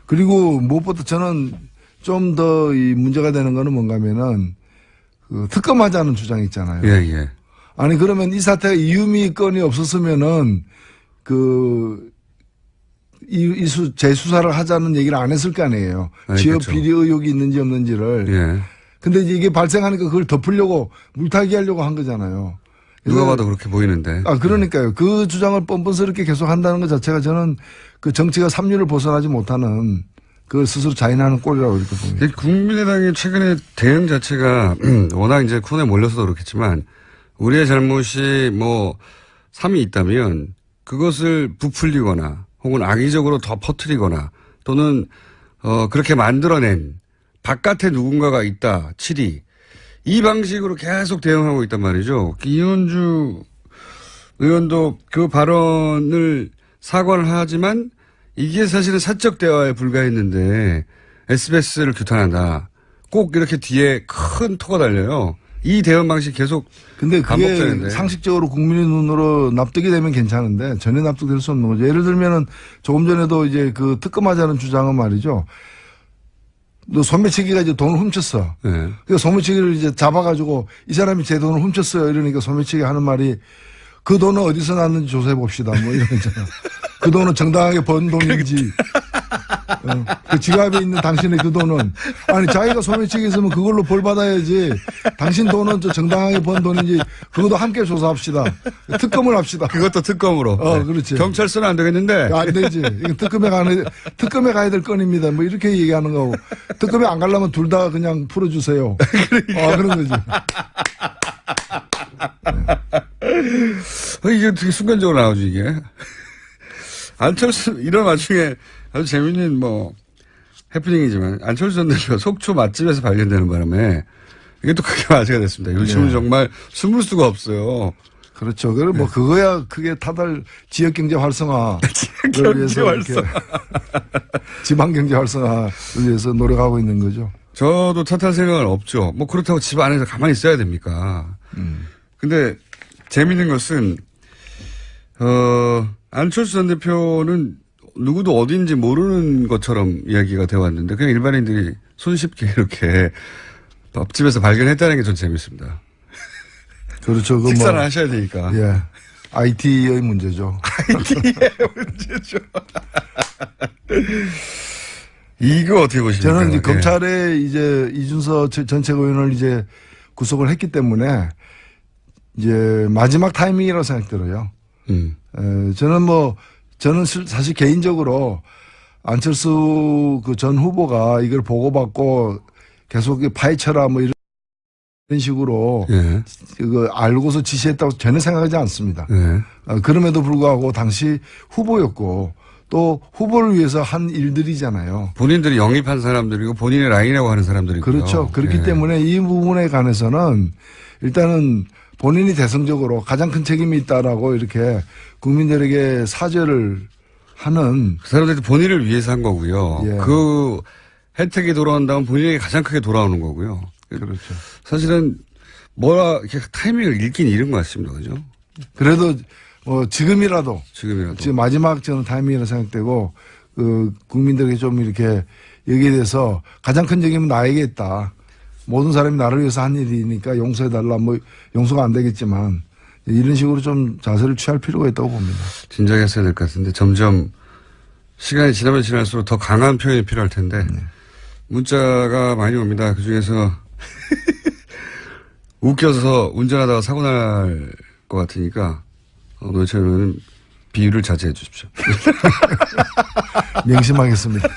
그리고 무엇보다 저는 좀 더 이 문제가 되는 거는 뭔가 하면은 그 특검하자는 주장이 있잖아요. 예. 아니 그러면 이 사태가 이유미 건이 없었으면은 재수사를 하자는 얘기를 안 했을 거 아니에요. 지역 비리 의혹이 있는지 없는지를. 예. 근데 이게 발생하니까 그걸 덮으려고 물타기 하려고 한 거잖아요. 누가 봐도 그렇게 보이는데. 그러니까요. 그 주장을 뻔뻔스럽게 계속 한다는 것 자체가 저는 그 정치가 삼류를 벗어나지 못하는 그걸 스스로 자인하는 꼴이라고 이렇게 봅니다. 국민의당의 최근에 대응 자체가 워낙 이제 코너에 몰려서도 그렇겠지만 우리의 잘못이 뭐 3이 있다면 그것을 부풀리거나 혹은 악의적으로 더 퍼뜨리거나 또는 그렇게 만들어낸 바깥에 누군가가 있다. 7이. 이 방식으로 계속 대응하고 있단 말이죠. 이현주 의원도 그 발언을 사과를 하지만 이게 사실은 사적 대화에 불과했는데 SBS를 규탄한다. 꼭 이렇게 뒤에 큰 토가 달려요. 이 대응 방식 계속 근데 그게 반복되는데. 상식적으로 국민의 눈으로 납득이 되면 괜찮은데 전혀 납득될 수 없는 거죠. 예를 들면은 조금 전에도 이제 그 특검하자는 주장은 말이죠. 너 소매치기가 이제 돈을 훔쳤어. 네. 그 소매치기를 이제 잡아가지고 이 사람이 제 돈을 훔쳤어요. 이러니까 소매치기 하는 말이 그 돈은 어디서 났는지 조사해 봅시다. 뭐 이런 거잖아. 그 돈은 정당하게 번 돈인지. 그 지갑에 있는 당신의 그 돈은. 아니, 자기가 소매치기 했으면 그걸로 벌 받아야지. 당신 돈은 정당하게 번 돈인지 그것도 함께 조사합시다. 특검을 합시다. 그것도 특검으로. 그렇지. 경찰서는 안 되겠는데. 안 되지. 이건 특검에 가야 될 건입니다. 뭐 이렇게 얘기하는 거고. 특검에 안 가려면 둘 다 그냥 풀어주세요. 그러니까. 그런 거지. 이게 되게 순간적으로 나오죠, 이게. 안철수, 이런 와중에 아주 재밌는 해프닝이지만, 안철수 전 대표가 속초 맛집에서 발견되는 바람에, 이게 또 크게 화제가 됐습니다. 요즘은 정말 숨을 수가 없어요. 그렇죠. 그럼 그거야 그게 타달 지역경제 활성화. 지역경제 활성화. 지방경제 활성화를 위해서 노력하고 있는 거죠. 저도 탓할 생각은 없죠. 그렇다고 집 안에서 가만히 있어야 됩니까? 근데 재밌는 것은, 안철수 전 대표는 누구도 어딘지 모르는 것처럼 이야기가 되어 왔는데 그냥 일반인들이 손쉽게 이렇게 밥집에서 발견했다는 게 전 재밌습니다. 그렇죠. 식사를 하셔야 되니까. 예. IT의 문제죠. IT의 문제죠. 이거 어떻게 보십니까? 저는 이제 검찰에 이제 이준서 전 최고위원을 이제 구속을 했기 때문에 이제 마지막 타이밍이라고 생각 들어요. 저는 사실 개인적으로 안철수 그 전 후보가 이걸 보고받고 계속 파헤쳐라 뭐 이런 식으로 그 알고서 지시했다고 전혀 생각하지 않습니다. 그럼에도 불구하고 당시 후보였고 또 후보를 위해서 한 일들이잖아요. 본인들이 영입한 사람들이고 본인의 라인이라고 하는 사람들이고요. 그렇죠. 그렇기 때문에 이 부분에 관해서는 일단은 본인이 대승적으로 가장 큰 책임이 있다라고 이렇게 국민들에게 사죄를 하는. 그 사람들이 본인을 위해서 한 거고요. 그 혜택이 돌아온다면 본인에게 가장 크게 돌아오는 거고요. 그렇죠. 사실은 이렇게 타이밍을 잃긴 잃은 것 같습니다. 그죠? 그래도 지금이라도 지금 마지막 저는 타이밍이라고 생각되고 국민들에게 좀 이렇게 여기에 대해서 가장 큰 책임은 나에게 있다. 모든 사람이 나를 위해서 한 일이니까 용서해달라. 용서가 안 되겠지만 이런 식으로 좀 자세를 취할 필요가 있다고 봅니다. 진작에 했어야 될 것 같은데 점점 시간이 지나면 지날수록 더 강한 표현이 필요할 텐데 문자가 많이 옵니다. 그중에서 웃겨서 운전하다가 사고 날 것 같으니까 노회찬 비유를 자제해 주십시오. 명심하겠습니다.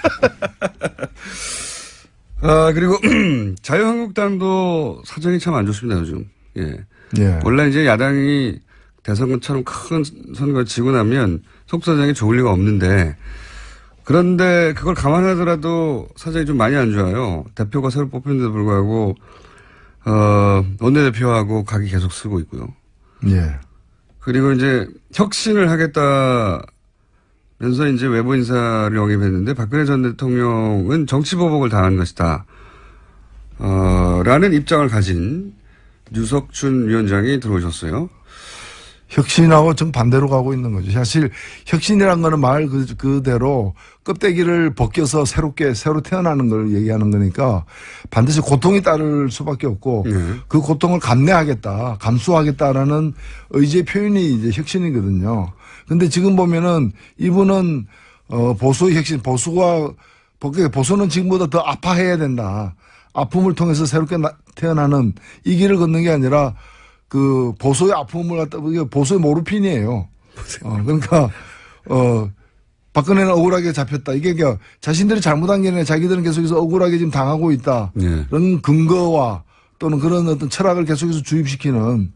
그리고 자유한국당도 사정이 참 안 좋습니다, 요즘. 예. 예. 원래 이제 야당이 대선처럼 큰 선거 지고 나면 속사정이 좋을 리가 없는데 그런데 그걸 감안하더라도 사정이 좀 많이 안 좋아요. 대표가 새로 뽑혔는데도 불구하고 원내대표하고 각이 계속 쓰고 있고요. 예. 그리고 이제 혁신을 하겠다면서 이제 외부 인사를 영입했는데 박근혜 전 대통령은 정치보복을 당한 것이다. 라는 입장을 가진 유석춘 위원장이 들어오셨어요. 혁신하고 정반대로 가고 있는 거죠. 사실 혁신이란 거는 말 그대로 껍데기를 벗겨서 새로 태어나는 걸 얘기하는 거니까 반드시 고통이 따를 수밖에 없고 그 고통을 감내하겠다, 감수하겠다라는 의지의 표현이 이제 혁신이거든요. 근데 지금 보면은 이분은 보수의 혁신, 보수는 지금보다 더 아파해야 된다. 아픔을 통해서 새롭게 태어나는 이 길을 걷는 게 아니라 그 보수의 아픔을 갖다 이게 보수의 모르핀이에요. 그러니까 박근혜는 억울하게 잡혔다. 이게 그러니까 자신들이 잘못한 게 아니라 자기들은 계속해서 억울하게 지금 당하고 있다. 그런 근거와 또는 그런 어떤 철학을 계속해서 주입시키는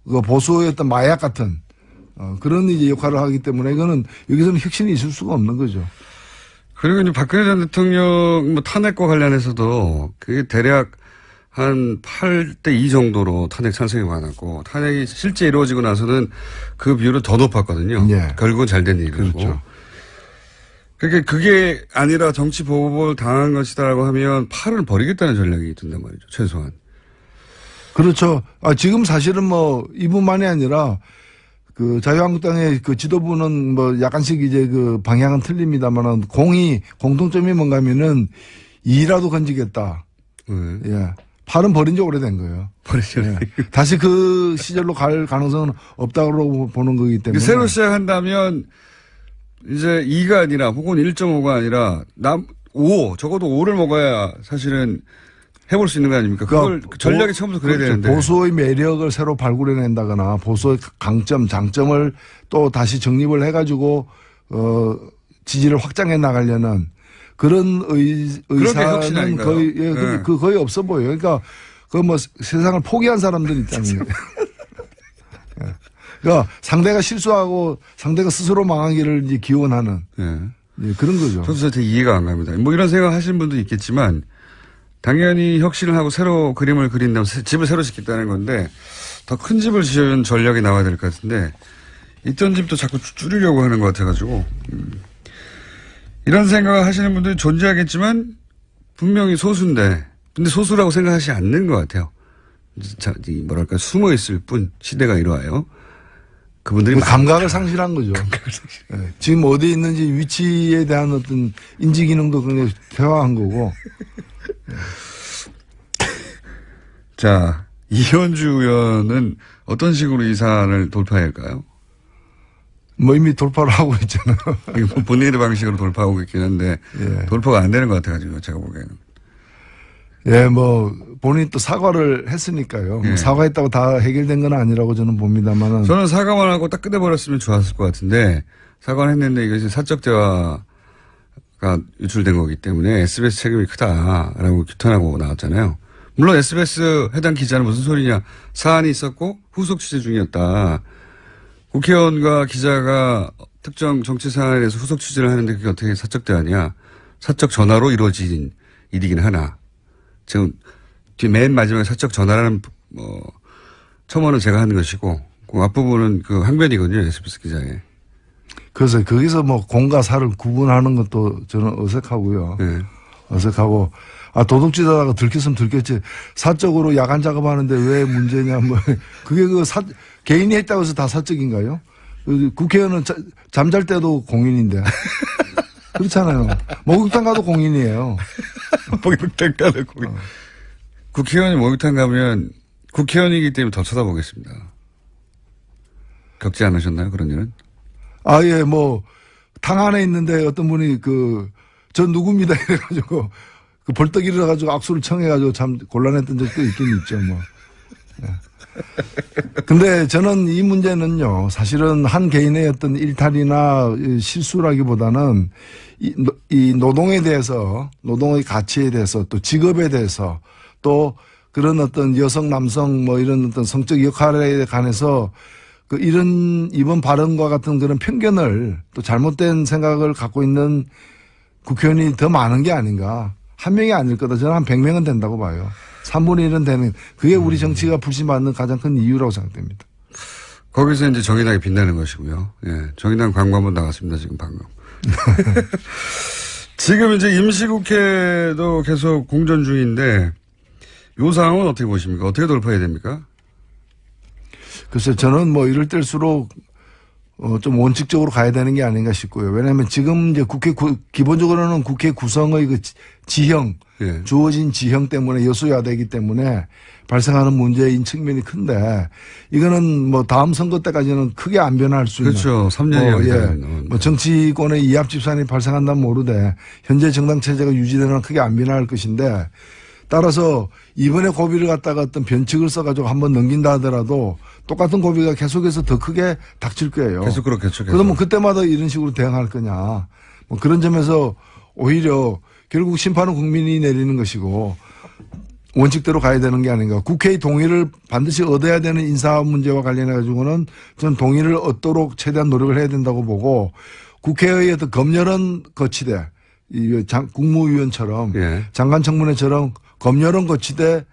그 보수의 어떤 마약 같은 그런 이제 역할을 하기 때문에 이거는 여기서는 혁신이 있을 수가 없는 거죠. 그리고 이제 박근혜 전 대통령 뭐 탄핵과 관련해서도 그게 대략 한 8대2 정도로 탄핵 찬성이 많았고 탄핵이 실제 이루어지고 나서는 그 비율은 더 높았거든요. 예. 결국은 잘된 일이고. 그렇죠. 그러니까 그게 아니라 정치 보복을 당한 것이다라고 하면 팔을 버리겠다는 전략이 든단 말이죠. 최소한. 그렇죠. 지금 사실은 뭐 이분만이 아니라 그 자유한국당의 그 지도부는 뭐 약간씩 이제 그 방향은 틀립니다만은 공통점이 뭔가 하면은 이라도 건지겠다. 예. 팔은 버린 지 오래된 거예요. 버리죠. 예. 다시 그 시절로 갈 가능성은 없다고 보는 거기 때문에. 새로 시작한다면 이제 2가 아니라 혹은 1.5가 아니라 5, 적어도 5를 먹어야 사실은 해볼 수 있는 거 아닙니까? 그걸 전략이 처음부터 그래야 그렇죠. 되는데. 보수의 매력을 새로 발굴해낸다거나 보수의 강점, 장점을 또 다시 정립을 해가지고 지지를 확장해 나가려는 그런 의사는 거의 거의 없어 보여요. 그러니까 그 뭐 세상을 포기한 사람들이 있다는 거예요. 그러니까 상대가 실수하고 상대가 스스로 망하기를 이제 기원하는 그런 거죠. 저도 되게 이해가 안 갑니다. 뭐 이런 생각 하시는 분도 있겠지만 당연히 혁신을 하고 새로 그림을 그린다면 집을 새로 짓겠다는 건데 더 큰 집을 지은 전략이 나와야 될 것 같은데 있던 집도 자꾸 줄이려고 하는 것 같아가지고 이런 생각을 하시는 분들이 존재하겠지만 분명히 소수인데 근데 소수라고 생각하지 않는 것 같아요. 뭐랄까 숨어 있을 뿐 시대가 이러와요. 그분들이 감각을 상실한 거죠. 네. 지금 어디에 있는지 위치에 대한 어떤 인지 기능도 굉장히 퇴화한 거고. 자, 이현주 의원은 어떤 식으로 이 사안을 돌파해야 할까요? 뭐 이미 돌파를 하고 있잖아요. 본인의 방식으로 돌파하고 있긴 한데 돌파가 안 되는 것 같아가지고 제가 보기에는. 예, 뭐 본인이 또 사과를 했으니까요. 뭐 사과했다고 다 해결된 건 아니라고 저는 봅니다만은. 저는 사과만 하고 딱 끝내버렸으면 좋았을 것 같은데 사과를 했는데 이것이 사적 대화가 유출된 거기 때문에 SBS 책임이 크다라고 규탄하고 나왔잖아요. 물론 SBS 해당 기자는 무슨 소리냐. 사안이 있었고 후속 취재 중이었다. 국회의원과 기자가 특정 정치 사안에 대해서 후속 취재를 하는데 그게 어떻게 사적 대화냐. 사적 전화로 이루어진 일이긴 하나. 지금 맨 마지막에 사적 전화라는 첨언은 제가 하는 것이고 그 앞부분은 그 항변이거든요. SBS 기자의. 그래서 거기서 뭐 공과 사를 구분하는 것도 저는 어색하고요. 어색하고 도둑질하다가 들켰으면 들켰지 사적으로 야간 작업하는데 왜 문제냐 뭐 그게 개인이 했다고 해서 다 사적인가요? 국회의원은 잠잘 때도 공인인데 그렇잖아요. 목욕탕 가도 공인이에요. 목욕탕 가도 공인. 국회의원이 목욕탕 가면 국회의원이기 때문에 더 쳐다보겠습니다. 겪지 않으셨나요 그런 일은? 예, 뭐 탕 안에 있는데 어떤 분이 전 누굽니다 이래가지고 벌떡 일어나가지고 악수를 청해가지고 참 곤란했던 적도 있긴 있죠 뭐. 근데 저는 이 문제는요, 사실은 한 개인의 어떤 일탈이나 실수라기보다는 이 노동에 대해서, 노동의 가치에 대해서, 또 직업에 대해서, 또 그런 어떤 여성, 남성 뭐 이런 어떤 성적 역할에 관해서 이번 발언과 같은 그런 편견을 또 잘못된 생각을 갖고 있는 국회의원이 더 많은 게 아닌가. 한 명이 아닐 거다. 저는 한 100명은 된다고 봐요. 3분의 1은 되는, 그게 우리 정치가 불신받는 가장 큰 이유라고 생각됩니다. 거기서 이제 정의당이 빛나는 것이고요. 예. 정의당 광고 한번 나갔습니다, 지금 방금. 지금 이제 임시국회도 계속 공전 중인데, 요 상황은 어떻게 보십니까? 어떻게 돌파해야 됩니까? 글쎄, 저는 뭐 이럴 때일수록 좀 원칙적으로 가야 되는 게 아닌가 싶고요. 왜냐하면 지금 이제 기본적으로는 국회 구성의 그 지형, 예. 주어진 지형 때문에 여수야대이기 때문에 발생하는 문제인 측면이 큰데, 이거는 뭐 다음 선거 때까지는 크게 안 변할 수 있는. 그렇죠. 3년이 예. 뭐 정치권의 이합 집산이 발생한다면 모르되 현재 정당 체제가 유지되는 크게 안 변할 것인데, 따라서 이번에 고비를 갖다가 어떤 변칙을 써가지고 한번 넘긴다 하더라도 똑같은 고비가 계속해서 더 크게 닥칠 거예요. 계속 그렇겠죠. 계속. 그러면 그때마다 이런 식으로 대응할 거냐. 뭐 그런 점에서 오히려 결국 심판은 국민이 내리는 것이고 원칙대로 가야 되는 게 아닌가. 국회의 동의를 반드시 얻어야 되는 인사 문제와 관련해 가지고는 저는 동의를 얻도록 최대한 노력을 해야 된다고 보고, 국회의 어떤 검열은 거치되 국무위원처럼 예. 장관 청문회처럼 검열은 거치되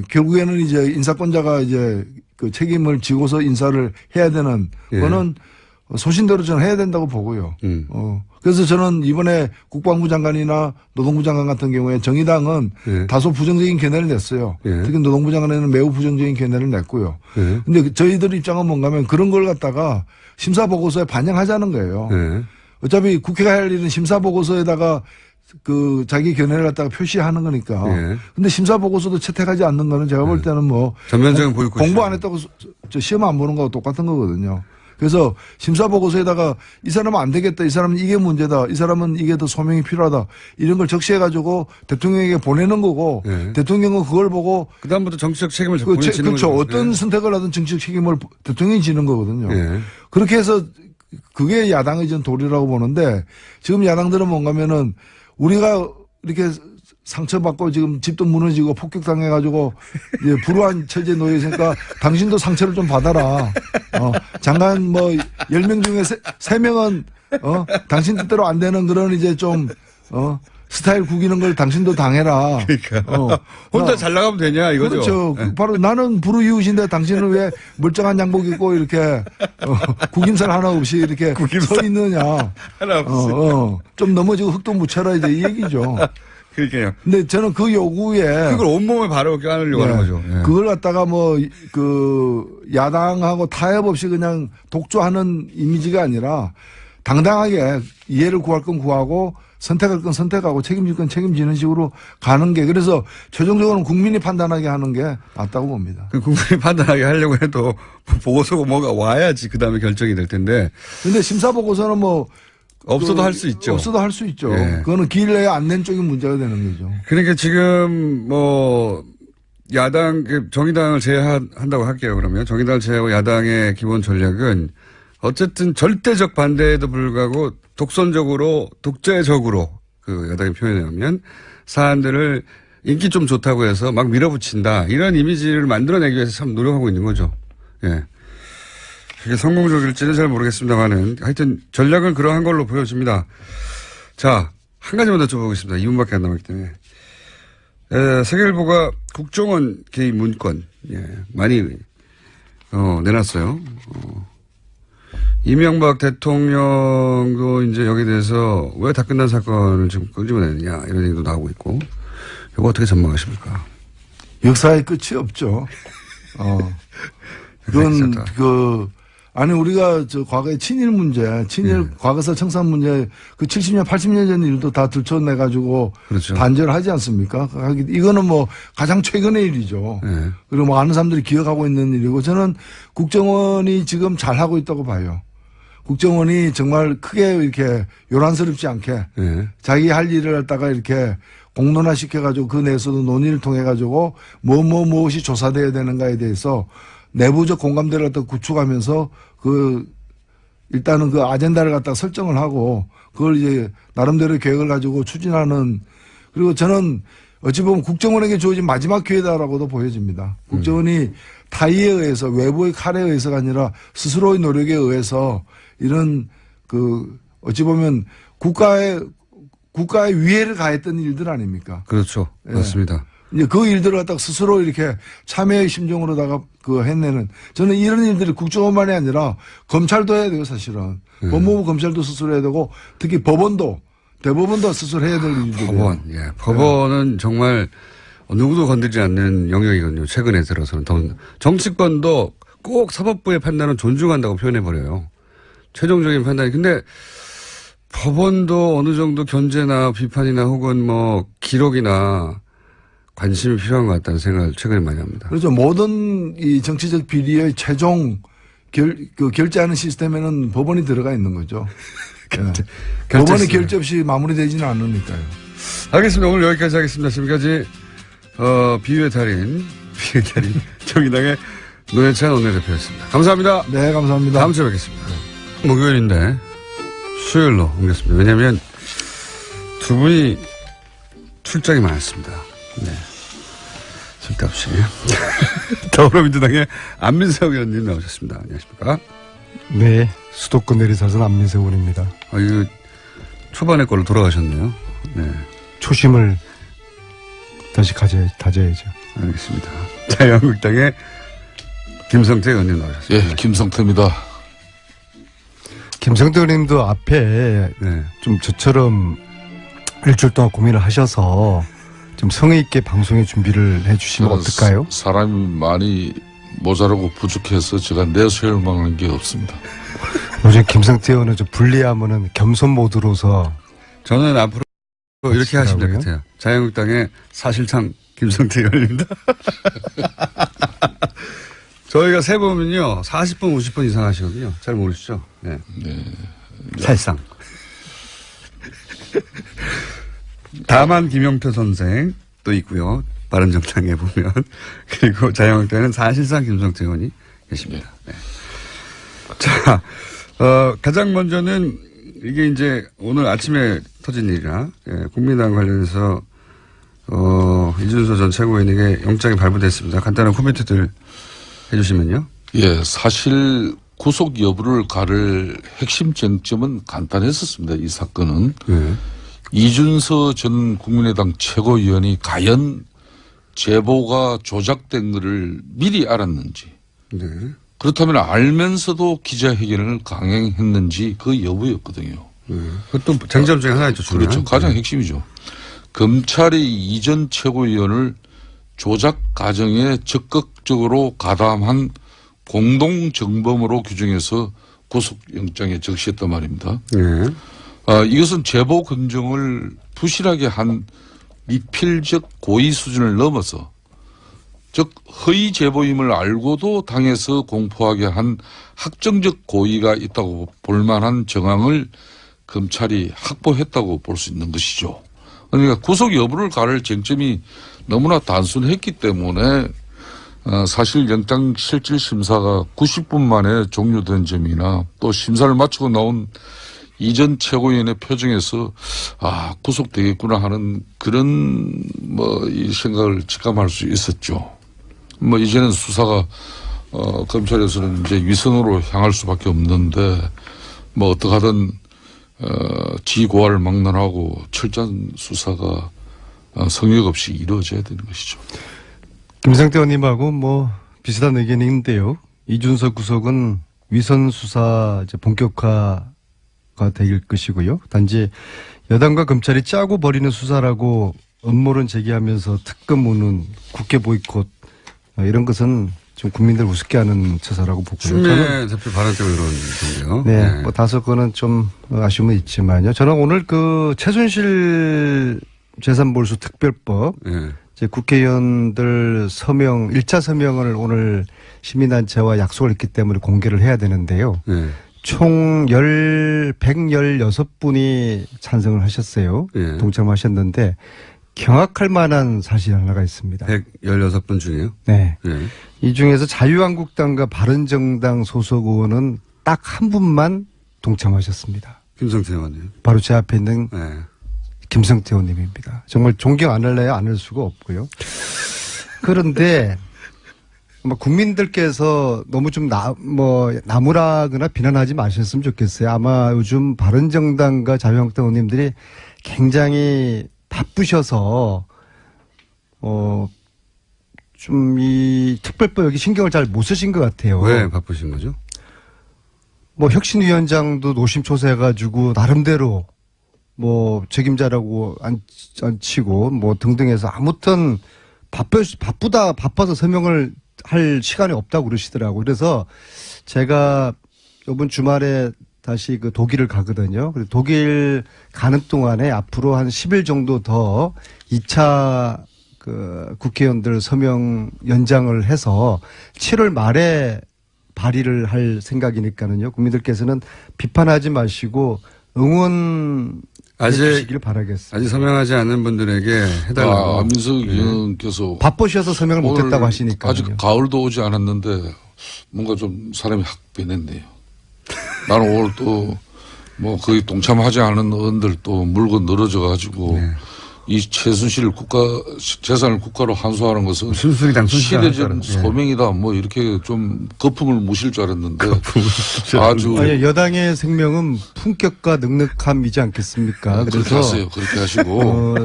결국에는 이제 인사권자가 이제 그 책임을 지고서 인사를 해야 되는 거는 소신대로 저는 해야 된다고 보고요. 그래서 저는 이번에 국방부 장관이나 노동부 장관 같은 경우에 정의당은 다소 부정적인 견해를 냈어요. 특히 노동부 장관에는 매우 부정적인 견해를 냈고요. 근데 저희들 입장은 뭔가 하면 그런 걸 갖다가 심사보고서에 반영하자는 거예요. 어차피 국회가 할 일은 심사보고서에다가 그 자기 견해를 갖다가 표시하는 거니까. 근데 심사보고서도 채택하지 않는 거는 제가 볼 때는 뭐 전면적인 보이콧 공부 안 했다고 저 시험 안 보는 거하고 똑같은 거거든요. 그래서 심사보고서에다가 이 사람은 안 되겠다, 이 사람은 이게 문제다, 이 사람은 이게 더 소명이 필요하다, 이런 걸 적시해가지고 대통령에게 보내는 거고, 대통령은 그걸 보고 그다음부터 정치적 책임을 보내지는 그렇죠. 거죠. 어떤 선택을 하든 정치적 책임을 대통령이 지는 거거든요. 그렇게 해서 그게 야당의 전 도리라고 보는데, 지금 야당들은 뭔가면은 우리가 이렇게 상처받고 지금 집도 무너지고 폭격당해가지고 이제 불우한 처지에 놓여 있으니까 당신도 상처를 좀 받아라. 장관 뭐 10명 중에 3명은 당신 뜻대로 안 되는 그런 이제 좀 스타일 구기는 걸 당신도 당해라. 그러니까 혼자 잘 나가면 되냐 이거죠. 그렇죠. 바로 나는 불우이웃인데 당신은 왜 멀쩡한 양복 입고 이렇게 구김살 하나 없이 이렇게 서 있느냐. 하나 없이. 좀 넘어지고 흙도 묻혀라 이제 이 얘기죠. 그러니까요. 근데 저는 그 요구에 그걸 온몸에 바로 껴안으려고 하는 거죠. 그걸 갖다가 뭐 야당하고 타협 없이 그냥 독조하는 이미지가 아니라 당당하게 이해를 구할 건 구하고 선택할 건 선택하고 책임질 건 책임지는 식으로 가는 게, 그래서 최종적으로는 국민이 판단하게 하는 게 맞다고 봅니다. 국민이 판단하게 하려고 해도 보고서가 뭐가 와야지 그 다음에 결정이 될 텐데. 근데 심사보고서는 뭐 없어도 할 수 있죠. 없어도 할 수 있죠. 그거는 기일 내에 안 낸 쪽이 문제가 되는 거죠. 그러니까 지금 뭐 야당, 정의당을 제외한다고 할게요. 그러면 정의당을 제외하고 야당의 기본 전략은 어쨌든 절대적 반대에도 불구하고 독재적으로 그 여당의 표현에 의하면 사안들을 인기 좀 좋다고 해서 막 밀어붙인다, 이런 이미지를 만들어내기 위해서 참 노력하고 있는 거죠. 예. 그게 성공적일지는 잘 모르겠습니다만은 하여튼 전략은 그러한 걸로 보여집니다. 자, 한 가지만 더 여쭤보겠습니다. 2분밖에 안 남았기 때문에. 세계일보가 국정원 개입 문건, 많이, 내놨어요. 이명박 대통령도 이제 여기에 대해서 왜 다 끝난 사건을 지금 끄집어내느냐, 이런 얘기도 나오고 있고. 이거 어떻게 전망하십니까? 역사의 끝이 없죠. 그건 아니 우리가 저 과거의 친일 문제, 과거사 청산 문제, 그 70년, 80년 전 일도 다 들춰내 가지고 그렇죠. 단죄를 하지 않습니까? 이거는 뭐 가장 최근의 일이죠. 그리고 뭐 아는 사람들이 기억하고 있는 일이고, 저는 국정원이 지금 잘 하고 있다고 봐요. 국정원이 정말 크게 이렇게 요란스럽지 않게 자기 할 일을 갖다가 이렇게 공론화 시켜가지고 그 내에서도 논의를 통해 가지고 무엇이 조사돼야 되는가에 대해서 내부적 공감대를 갖다 구축하면서 일단은 그 아젠다를 갖다 설정을 하고 그걸 이제 나름대로 계획을 가지고 추진하는, 그리고 저는 어찌 보면 국정원에게 주어진 마지막 기회다라고도 보여집니다. 국정원이 타의에 의해서, 외부의 칼에 의해서가 아니라 스스로의 노력에 의해서 이런 어찌 보면 국가의 위해를 가했던 일들 아닙니까? 그렇죠. 예. 맞습니다. 이제 그 일들을 갖다가 스스로 이렇게 참여의 심정으로다가 해내는, 저는 이런 일들이 국정원만이 아니라 검찰도 해야 돼요, 사실은. 법무부 검찰도 스스로 해야 되고, 특히 대법원도 스스로 해야 될 일들이에요. 법원, 예. 법원은 정말 누구도 건드리지 않는 영역이거든요. 최근에 들어서는. 정치권도 꼭 사법부의 판단은 존중한다고 표현해버려요. 최종적인 판단이. 근데 법원도 어느 정도 견제나 비판이나 혹은 뭐 기록이나 관심이 필요한 것 같다는 생각을 최근에 많이 합니다. 그렇죠. 모든 이 정치적 비리의 최종 결제하는 시스템에는 법원이 들어가 있는 거죠. 법원의 결제 없이 마무리되지는 않으니까요. 알겠습니다. 오늘 여기까지 하겠습니다. 지금까지 비유의 달인 정의당의 노회찬 원내대표였습니다. 감사합니다. 네, 감사합니다. 다음 주에 뵙겠습니다. 목요일인데 수요일로 옮겼습니다. 왜냐하면 두 분이 출장이 많았습니다. 네. 쓸데없이. 더불어민주당의 안민석 의원님 나오셨습니다. 안녕하십니까? 네, 수도권 내리사선 안민석 의원입니다. 이거 초반에 걸로 돌아가셨네요. 네. 초심을 다시 다져야죠. 알겠습니다. 자유한국당의 김성태 의원님 나오셨습니다. 예, 김성태입니다. 김성태 의원님도 앞에 네. 좀 저처럼 일주일 동안 고민을 하셔서 좀 성의 있게 방송에 준비를 해주시면 어떨까요? 사람이 많이 모자라고 부족해서 제가 내세울 만한 게 없습니다. 요즘 김성태 의원은 좀 불리하면은 겸손 모드로서 저는 앞으로 이렇게 하시면 될 것 같아요. 자유한국당의 사실상 김성태 의원입니다. 저희가 세보면요 40분 50분 이상 하시거든요. 잘 모르시죠? 네. 네. 사실상. 다만 김용표 선생도 있고요. 바른정당에 보면. 그리고 자유한국당에는 사실상 김성태 의원이 계십니다. 네. 자, 가장 먼저는 이게 이제 오늘 아침에 터진 일이라, 국민당 관련해서, 이준서 전 최고위원에게 영장이 발부됐습니다. 간단한 코멘트들 해주시면요. 예, 사실 구속 여부를 가를 핵심 쟁점은 간단했었습니다. 이 사건은. 네. 이준서 전 국민의당 최고위원이 과연 제보가 조작된 것을 미리 알았는지. 네. 그렇다면 알면서도 기자회견을 강행했는지 그 여부였거든요. 그것도 쟁점 중에 하나였죠. 그렇죠. 가장 핵심이죠. 검찰이 이 전 최고위원을 조작 과정에 적극적으로 가담한 공동정범으로 규정해서 구속영장에 적시했단 말입니다. 네. 이것은 제보 검증을 부실하게 한 미필적 고의 수준을 넘어서, 즉 허위 제보임을 알고도 당에서 공포하게 한 학정적 고의가 있다고 볼 만한 정황을 검찰이 확보했다고 볼 수 있는 것이죠. 그러니까 구속 여부를 가를 쟁점이 너무나 단순했기 때문에 사실 영장실질심사가 90분 만에 종료된 점이나 또 심사를 마치고 나온 이전 최고위원의 표정에서 구속되겠구나 하는 그런 이 생각을 직감할 수 있었죠. 이제는 수사가 검찰에서는 이제 위선으로 향할 수밖에 없는데 어떡하든 지고화를 막론하고 철저한 수사가 성역 없이 이루어져야 되는 것이죠. 김성태 의원님하고 비슷한 의견이 있는데요. 이준석 구속은 위선 수사 이제 본격화가 될 것이고요. 단지 여당과 검찰이 짜고 버리는 수사라고 음모론 제기하면서 특검 무는 국회 보이콧 이런 것은 좀 국민들 우습게 하는 처사라고 보고요. 추미애 대표 발언 때문에 그런 건데요. 네, 다소 그거는 좀 아쉬움은 있지만요. 저는 오늘 최순실 재산몰수 특별법 이제 국회의원들 1차 서명을 오늘 시민단체와 약속을 했기 때문에 공개를 해야 되는데요. 총 116분이 찬성을 하셨어요. 동참하셨는데 경악할 만한 사실이 하나가 있습니다. 116분 중에요? 네. 네. 이 중에서 자유한국당과 바른정당 소속 의원은 딱 한 분만 동참하셨습니다. 김성태 의원님. 바로 제 앞에 있는 네. 김성태 의원님입니다. 정말 존경 안 할래야 안 할 수가 없고요. 그런데 국민들께서 너무 좀 나무라거나 비난하지 마셨으면 좋겠어요. 아마 요즘 바른정당과 자유한국당 의원님들이 굉장히 바쁘셔서 좀 이 특별법 여기 신경을 잘 못 쓰신 것 같아요. 왜 바쁘신 거죠? 혁신위원장도 노심초사해가지고 나름대로 책임자라고 안 치고 등등해서 아무튼 바빠서 서명을 할 시간이 없다고 그러시더라고요. 그래서 제가 이번 주말에 다시 독일을 가거든요. 그래서 독일 가는 동안에 앞으로 한 10일 정도 더 2차 국회의원들 서명 연장을 해서 7월 말에 발의를 할 생각이니까는요. 국민들께서는 비판하지 마시고 응원 해주시길 바라겠습니다. 아직 서명하지 않은 분들에게 해달라고. 안민석 의원께서 바쁘셔서 서명을 못했다고 하시니까. 아직 가을도 오지 않았는데 뭔가 좀 사람이 확 변했네요. 나는 오늘 또 거의 동참하지 않은 의원들 또 물고 늘어져 가지고 이 최순실 재산을 국가로 환수하는 것은 시대적 소명이다. 이렇게 좀 거품을 무실 줄 알았는데 아주 아니, 여당의 생명은 품격과 넉넉함이지 않겠습니까? 그렇게 하세요. 그렇게 하시고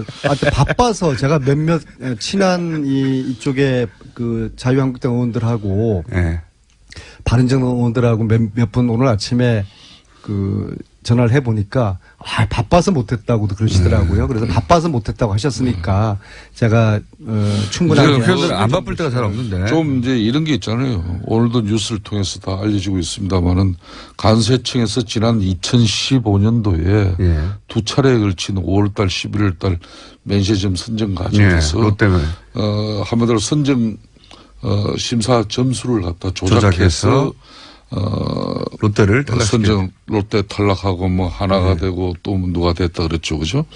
바빠서 제가 몇몇 친한 이쪽에 자유한국당 의원들하고 바른정당 의원들하고 몇 분 오늘 아침에 전화를 해보니까 바빠서 못했다고도 그러시더라고요. 그래서 바빠서 못했다고 하셨으니까 제가 충분하게 표현들 안 바쁠 때가 잘 없는데 좀 이제 이런 게 있잖아요. 오늘도 뉴스를 통해서 다 알려지고 있습니다만은 간세청에서 지난 2015년도에 두 차례에 걸친 5월달, 11월달 면세점 선정 과정에서 롯데는 한마디로 선정 심사 점수를 갖다 조작해서 롯데를 선정 롯데 탈락하고 하나가 되고 또 누가 됐다 그랬죠, 그죠?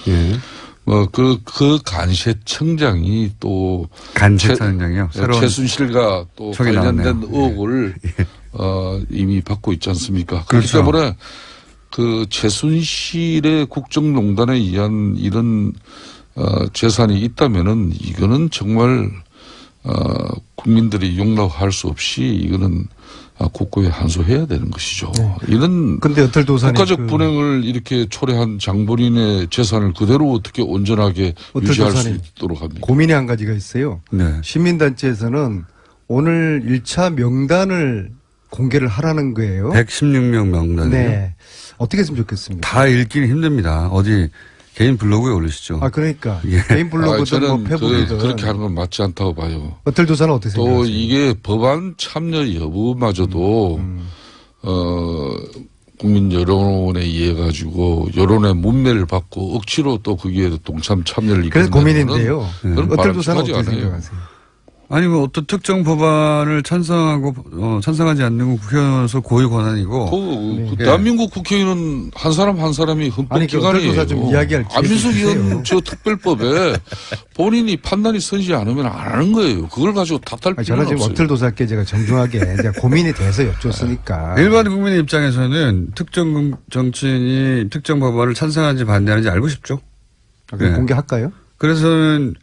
그 간세청장이 또 간세청장이요. 최순실과 또 관련된 의혹을 이미 받고 있지 않습니까? 그렇기 때문에 최순실의 국정농단에 의한 이런 재산이 있다면은 이거는 정말 국민들이 용납할 수 없이 이거는 국고에 환수해야 되는 것이죠. 이런 국가적 분행을 이렇게 초래한 장본인의 재산을 그대로 어떻게 온전하게 유지할 수 있도록 합니까? 고민이 한 가지가 있어요. 시민단체에서는 오늘 1차 명단을 공개를 하라는 거예요. 116명 명단이요? 네. 어떻게 했으면 좋겠습니까? 다 읽기는 힘듭니다. 어디 개인 블로그에 올리시죠. 그러니까. 개인 블로그든 페북이든. 그렇게 하는 건 맞지 않다고 봐요. 어떨조사는 어떻게 생각하세요? 또 이게 법안 참여 여부마저도 국민 여론에 의해 가지고 여론의 문매를 받고 억지로 또 거기에 동참 참여를 그래서 고민인데요. 어떨조사는 어떻게 생각하세요? 아니 어떤 특정 법안을 찬성하지 않는 건 국회의원으로서 고유 권한이고 대한민국 국회의원은 한 사람 한 사람이 헌법기관이에요. 좀 이야기할 안민석 의원 저 특별법에 본인이 판단이 서지 않으면 안 하는 거예요. 그걸 가지고 탓할 필요는 없어요. 저는 지금 어틀도사께 제가 정중하게 고민이 돼서 여쭙으니까. 일반 국민의 입장에서는 특정 정치인이 특정 법안을 찬성하는지 반대하는지 알고 싶죠. 그럼 공개할까요? 그래서는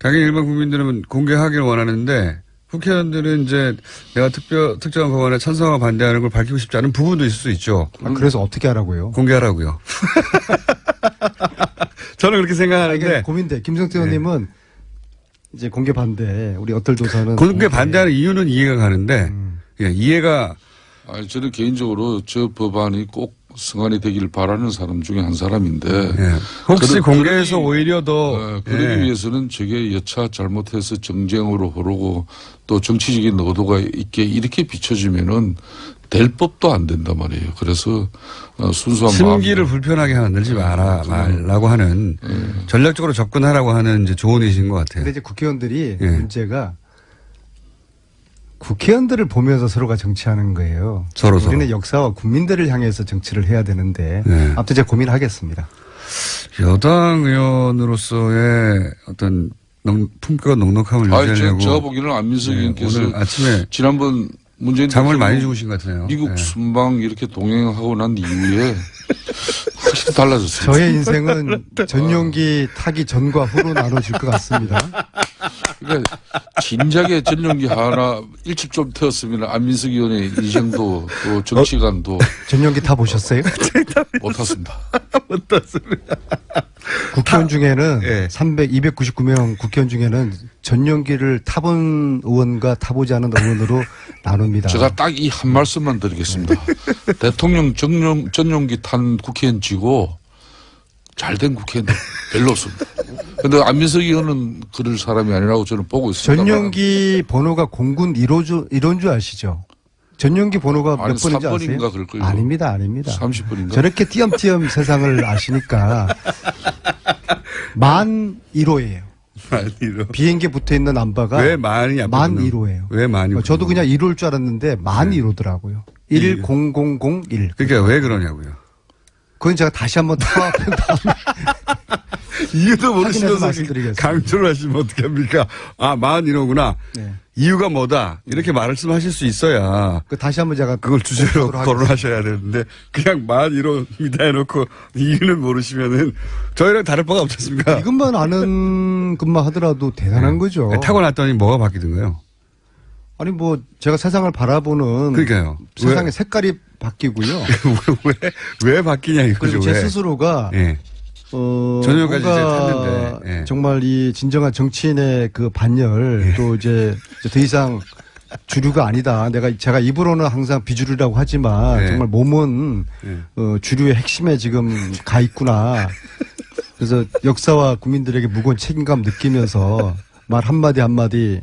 당연히 일반 국민들은 공개하기를 원하는데 국회의원들은 이제 내가 특정한 법안에 찬성하고 반대하는 걸 밝히고 싶지 않은 부분도 있을 수 있죠. 그래서 어떻게 하라고요? 공개하라고요. 저는 그렇게 생각하는데. 고민돼. 김성태 의원님은 이제 공개 반대. 우리 어떨조사는 공개 반대하는 이유는 이해가 가는데 이해가. 저는 개인적으로 저 법안이 꼭 성안이 되기를 바라는 사람 중에 한 사람인데 혹시 공개해서 오히려 더 그러기 위해서는 저게 여차 잘못해서 정쟁으로 흐르고 또 정치적인 의도가 있게 이렇게 비춰지면은 될 법도 안 된단 말이에요. 그래서 순수한 심기를 불편하게 만들지 말라고 하는 전략적으로 접근하라고 하는 이제 조언이신 것 같아요. 근데 이제 국회의원들이 문제가 국회의원들을 보면서 서로가 정치하는 거예요. 우리는 역사와 국민들을 향해서 정치를 해야 되는데 아무튼 제가 고민하겠습니다. 여당 의원으로서의 어떤 품격과 넉넉함을 유지하려고. 제가 보기에는 안민석 의원께서 오늘 아침에 지난번 문재인 잠을 많이 주무신 것 같아요. 미국 순방 이렇게 동행하고 난 이후에 확실히 달라졌어요. 저의 인생은 전용기 타기 전과 후로 나눠질 것 같습니다. 그러니까 진작에 전용기 하나 일찍 좀 태웠으면 안민석 의원의 인생도 또 정치관도 전용기 타 보셨어요? 못 탔습니다. 못 탔습니다. 국회의원 중에는 예. 299명 국회의원 중에는 전용기를 타본 의원과 타보지 않은 의원으로 나눕니다. 제가 딱 이 한 말씀만 드리겠습니다. 대통령 전용기 탄 국회의원 치고 잘된 국회의원 별로 없습니다. 그런데 안민석 의원은 그럴 사람이 아니라고 저는 보고 있습니다. 전용기 번호가 공군 1호인 줄 아시죠? 전용기 번호가 몇 아니, 번인지 3번인가 아세요? 그럴 거예요. 아닙니다. 30번인가? 저렇게 띄엄띄엄 세상을 아시니까 만 1호예요. 만 1호. 비행기에 붙어 있는 남바가 왜 만이 앞에 만 붙는 1호예요. 왜 만이? 저도 그냥 1호일 줄 알았는데 만 네. 1호더라고요. 10001. 그러니까 왜 그러냐고요. 그건 제가 다시 한번 이유도 확인해서 모르시면서 말씀드리겠습니다. 강조를 하시면 어떡합니까? 아, 만 1호구나. 네. 이유가 뭐다. 이렇게 말씀하실 수 있어야 그 다시 한번 제가 그걸 주제로 하도록 거론하셔야 되는데 그냥 만 1호입니다 해놓고 이유는 모르시면은 저희랑 다를 바가 없지 않습니까? 이것만 아는 것만 하더라도 대단한 거죠. 타고 났더니 뭐가 바뀌던가요? 아니 뭐 제가 세상을 바라보는 그러니까요. 세상의 색깔이 바뀌고요. 왜 바뀌냐 이거죠. 그리고 제 왜? 스스로가 예. 전용까지 이제 뭔가 탔는데, 예. 정말 이 진정한 정치인의 그 반열 또 이제 더 이상 주류가 아니다. 제가 입으로는 항상 비주류라고 하지만 네. 정말 몸은 네. 주류의 핵심에 지금 가 있구나. 그래서 역사와 국민들에게 무거운 책임감 느끼면서 말 한마디 한마디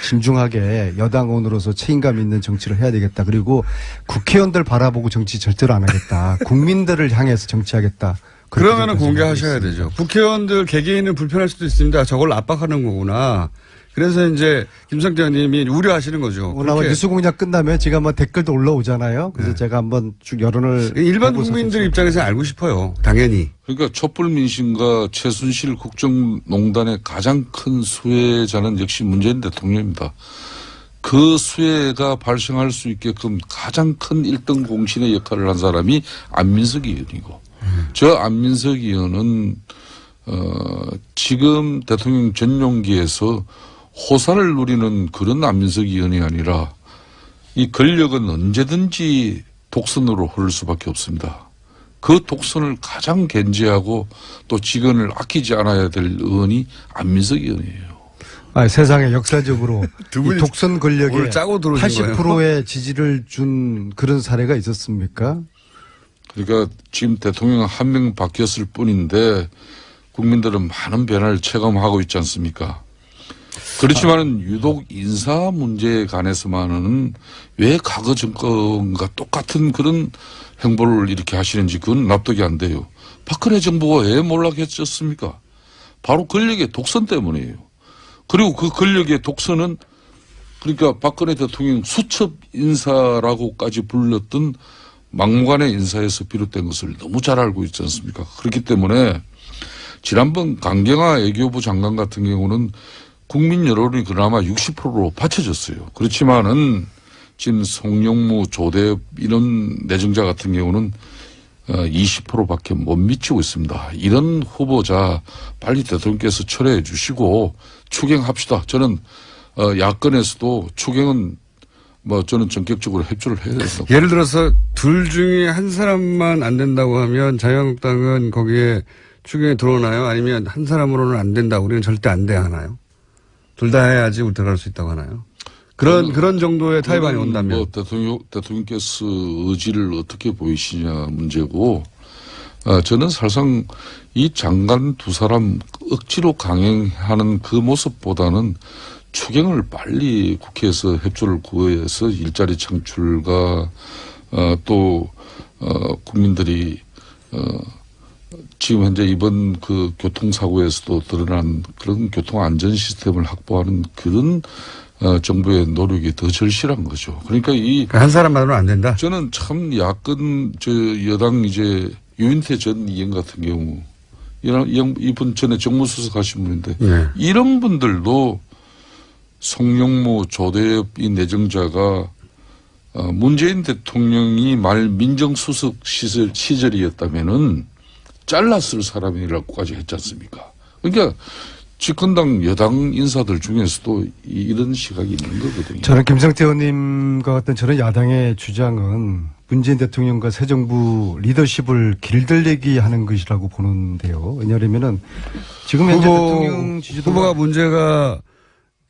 진중하게 여당원으로서 책임감 있는 정치를 해야 되겠다. 그리고 국회의원들 바라보고 정치 절대로 안 하겠다. 국민들을 향해서 정치하겠다. 그러면은 공개하셔야 되죠. 국회의원들 개개인은 불편할 수도 있습니다. 저걸 압박하는 거구나. 그래서 이제 김성태 의원님이 우려하시는 거죠. 오늘 아마 뉴스 공장 끝나면 지금 한번 댓글도 올라오잖아요. 그래서 네. 제가 한번 쭉 여론을 일반 보고서 국민들 좀- 입장에서 알고 싶어요. 당연히. 그러니까 촛불민심과 최순실 국정농단의 가장 큰 수혜자는 역시 문재인 대통령입니다. 그 수혜가 발생할 수 있게끔 가장 큰 1등 공신의 역할을 한 사람이 안민석 의원이고 저 안민석 의원은 지금 대통령 전용기에서 호사를 누리는 그런 안민석 의원이 아니라 이 권력은 언제든지 독선으로 흐를 수밖에 없습니다. 그 독선을 가장 견제하고 또 직원을 아끼지 않아야 될 의원이 안민석 의원이에요. 세상에 역사적으로 두 분이 이 독선 권력에 오늘 짜고 들어오신 80%의 지지를 준 그런 사례가 있었습니까? 그러니까 지금 대통령 한 명 바뀌었을 뿐인데 국민들은 많은 변화를 체감하고 있지 않습니까? 그렇지만은 유독 인사 문제에 관해서만은 왜 과거 정권과 똑같은 그런 행보를 이렇게 하시는지 그건 납득이 안 돼요. 박근혜 정부가 왜 몰락했었습니까? 바로 권력의 독선 때문이에요. 그리고 그 권력의 독선은 그러니까 박근혜 대통령 수첩 인사라고까지 불렸던 막무가내 인사에서 비롯된 것을 너무 잘 알고 있지 않습니까? 그렇기 때문에 지난번 강경화 외교부 장관 같은 경우는 국민 여론이 그나마 60%로 받쳐졌어요. 그렇지만은 지금 송영무, 조대엽 이런 내정자 같은 경우는 20%밖에 못 미치고 있습니다. 이런 후보자 빨리 대통령께서 철회해 주시고 추경합시다. 저는 야권에서도 추경은 저는 전격적으로 협조를 해야 된다고. 예를 들어서 둘 중에 한 사람만 안 된다고 하면 자유한국당은 거기에 추경에 들어오나요? 아니면 한 사람으로는 안 된다. 우리는 절대 안 돼 하나요? 둘 다 해야지 들어갈 수 있다고 하나요? 그런 정도의 타협안이 온다면. 대통령께서 의지를 어떻게 보이시냐 문제고, 저는 사실상 이 장관 두 사람 억지로 강행하는 그 모습보다는 추경을 빨리 국회에서 협조를 구해서 일자리 창출과 또 국민들이 지금 현재 이번 그 교통사고에서도 드러난 그런 교통안전 시스템을 확보하는 그런 정부의 노력이 더 절실한 거죠. 그러니까 한 사람만으로는 안 된다? 저는 참 야권 여당 이제 유인태 전 의원 같은 경우 이분 전에 정무수석 하신 분인데 네. 이런 분들도 송영무, 조대엽 이 내정자가 문재인 대통령이 말 민정수석 시절이었다면은 잘랐을 사람이라고까지 했지 않습니까? 그러니까 집권당 여당 인사들 중에서도 이런 시각이 있는 거거든요. 저는 김성태 의원님과 같은 저런 야당의 주장은 문재인 대통령과 새 정부 리더십을 길들이기 하는 것이라고 보는데요. 왜냐하면은 지금 현재 대통령 지지도가 후보가 문제가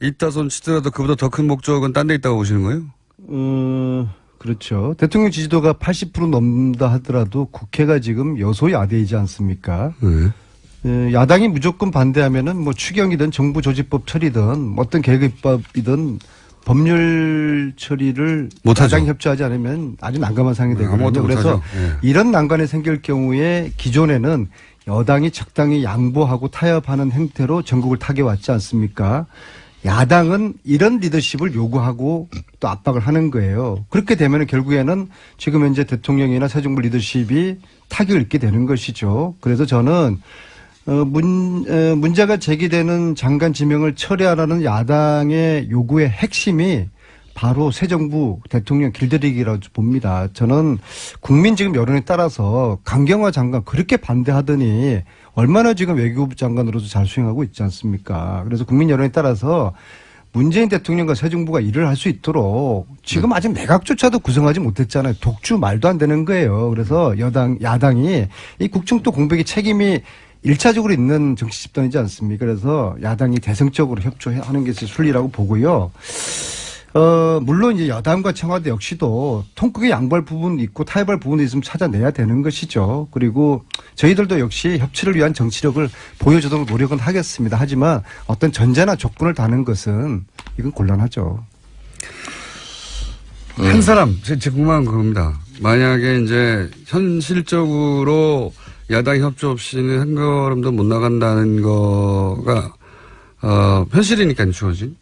있다 손 치더라도 그보다 더 큰 목적은 딴 데 있다고 보시는 거예요? 그렇죠. 대통령 지지도가 80% 넘는다 하더라도 국회가 지금 여소야대이지 않습니까? 야당이 무조건 반대하면은 뭐 추경이든 정부 조직법 처리든 어떤 계획법이든 법률 처리를 못하죠. 야당이 협조하지 않으면 아주 난감한 상황이 되거든요. 그래서 못하죠. 예. 이런 난관이 생길 경우에 기존에는 여당이 적당히 양보하고 타협하는 행태로 전국을 타개왔지 않습니까? 야당은 이런 리더십을 요구하고 또 압박을 하는 거예요. 그렇게 되면 결국에는 지금 현재 대통령이나 새 정부 리더십이 타격을 입게 되는 것이죠. 그래서 저는 문제가 제기되는 장관 지명을 철회하라는 야당의 요구의 핵심이 바로 새 정부 대통령 길들이기라고 봅니다. 저는 국민 지금 여론에 따라서 강경화 장관 그렇게 반대하더니 얼마나 지금 외교부 장관으로도 잘 수행하고 있지 않습니까? 그래서 국민 여론에 따라서 문재인 대통령과 새 정부가 일을 할 수 있도록 지금 아직 내각조차도 구성하지 못했잖아요. 독주 말도 안 되는 거예요. 그래서 야당이 이 국정도 공백의 책임이 1차적으로 있는 정치 집단이지 않습니까? 그래서 야당이 대승적으로 협조하는 것이 순리라고 보고요. 물론 이제 여당과 청와대 역시도 통크게 양보할 부분이 있고 타협할 부분이 있으면 찾아내야 되는 것이죠. 그리고 저희들도 역시 협치를 위한 정치력을 보여주도록 노력은 하겠습니다. 하지만 어떤 전제나 조건을 다는 것은 이건 곤란하죠. 한 사람, 제 궁금한 겁니다. 만약에 이제 현실적으로 야당 협조 없이는 한 걸음도 못 나간다는 거가, 현실이니까 주어진.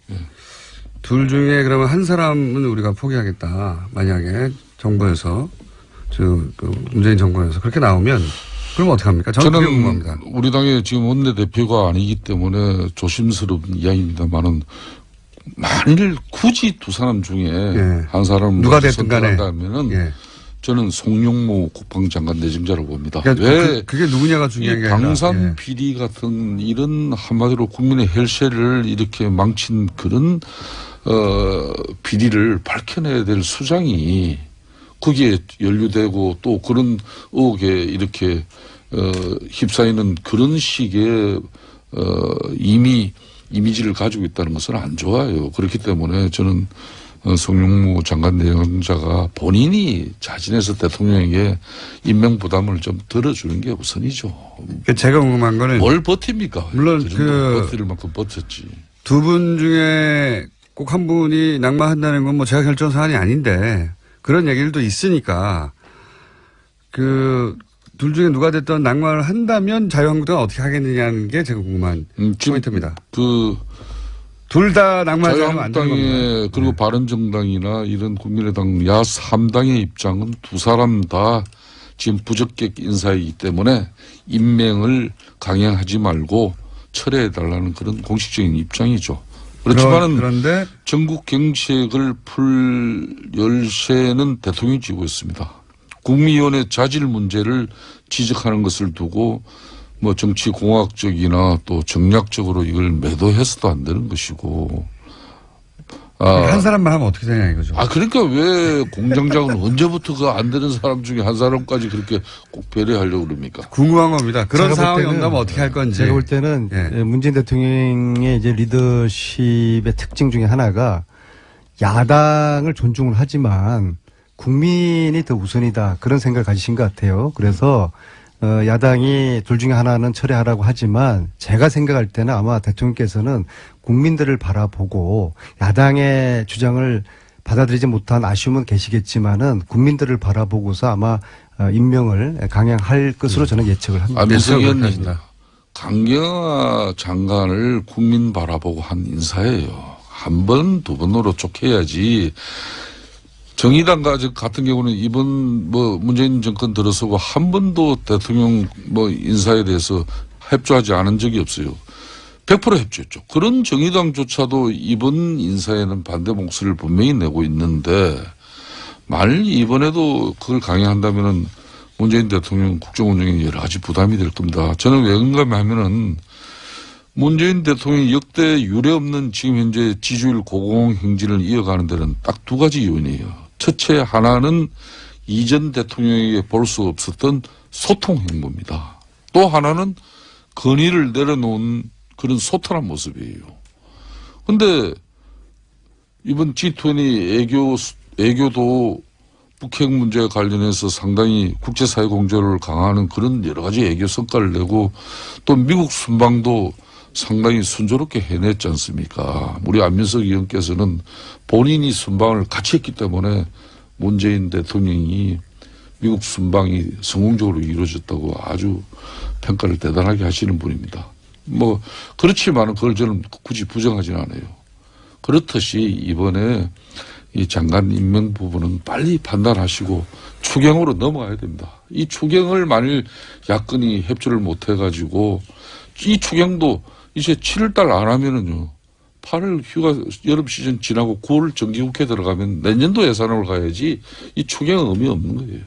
둘 중에 그러면 한 사람은 우리가 포기하겠다. 만약에 정부에서, 문재인 정부에서 그렇게 나오면, 그럼 어떡합니까? 저는 궁금합니다. 우리 당의 지금 원내대표가 아니기 때문에 조심스러운 이야기입니다만은 만일 굳이 두 사람 중에 한 사람을 누가 됐든 간에 선택한다면은 저는 송영무 국방장관 내정자라고 봅니다. 그러니까 왜 그게 누구냐가 중요한 게 아니라 방산 비리 같은 이런 한마디로 국민의 혈세를 이렇게 망친 그런 비리를 밝혀내야 될 수장이 거기에 연루되고 또 그런 의혹에 이렇게 휩싸이는 그런 식의 이미지를 가지고 있다는 것은 안 좋아요. 그렇기 때문에 저는 송영무 장관 내정자가 본인이 자진해서 대통령에게 임명 부담을 좀 덜어주는 게 우선이죠. 제가 궁금한 거는 뭘 버팁니까? 물론 버틸 만큼 버텼지. 두 분 중에 꼭 한 분이 낙마한다는 건 뭐 제가 결정 사안이 아닌데 그런 얘기들도 있으니까 둘 중에 누가 됐든 낙마를 한다면 자유한국당은 어떻게 하겠느냐는 게 제가 궁금한 포인트입니다. 둘 다 낙마하지 않으면 안 되는 겁니다. 자유한국당의 그리고 바른정당이나 이런 국민의당 야 3당의 입장은 두 사람 다 지금 부적격 인사이기 때문에 임명을 강행하지 말고 철회해달라는 그런 공식적인 입장이죠. 그렇지만은 그런데 전국 경색을 풀 열쇠는 대통령이 쥐고 있습니다. 국무위원회 자질 문제를 지적하는 것을 두고 뭐 정치 공학적이나 또 정략적으로 이걸 매도해서도 안 되는 것이고. 한 사람만 하면 어떻게 되냐 이거죠. 그러니까 왜 공장장은 언제부터 그 안 되는 사람 중에 한 사람까지 그렇게 꼭 배려하려고 그럽니까? 궁금한 겁니다. 그런 상황이 온다면 어떻게 할 건지. 제가 볼 때는 문재인 대통령의 이제 리더십의 특징 중에 하나가 야당을 존중을 하지만 국민이 더 우선이다 그런 생각을 가지신 것 같아요. 그래서 야당이 둘 중에 하나는 철회하라고 하지만 제가 생각할 때는 아마 대통령께서는 국민들을 바라보고 야당의 주장을 받아들이지 못한 아쉬움은 계시겠지만은 국민들을 바라보고서 아마 임명을 강행할 것으로 저는 예측을 합니다. 민석 의원님, 강경화 장관을 국민 바라보고 한 인사예요. 한 번, 두 번으로 쫓겨야지. 정의당 같은 경우는 이번 문재인 정권 들어서 한 번도 대통령 인사에 대해서 협조하지 않은 적이 없어요. 100% 협조했죠. 그런 정의당조차도 이번 인사에는 반대 목소리를 분명히 내고 있는데 만일 이번에도 그걸 강행한다면은 문재인 대통령 국정 운영에 여러 가지 부담이 될 겁니다. 저는 왜 그런가 하면은 문재인 대통령이 역대 유례 없는 지금 현재 지지율 고공 행진을 이어가는 데는 딱 두 가지 요인이에요. 첫째 하나는 이전 대통령에게 볼 수 없었던 소통 행보입니다. 또 하나는 건의를 내려놓은 그런 소탈한 모습이에요. 근데 이번 G20 애교도 북핵 문제와 관련해서 상당히 국제사회 공조를 강화하는 그런 여러 가지 애교 성과를 내고 또 미국 순방도 상당히 순조롭게 해냈지 않습니까? 우리 안민석 의원께서는 본인이 순방을 같이 했기 때문에 문재인 대통령이 미국 순방이 성공적으로 이루어졌다고 아주 평가를 대단하게 하시는 분입니다. 뭐 그렇지만 그걸 저는 굳이 부정하지는 않아요. 그렇듯이 이번에 이 장관 임명 부분은 빨리 판단하시고 추경으로 넘어가야 됩니다. 이 추경을 만일 야권이 협조를 못 해가지고 이 추경도 이제 7월달 안 하면은요. 8월 휴가 여름 시즌 지나고 9월 정기국회 들어가면 내년도 예산으로 가야지 이 추경은 의미 없는 거예요.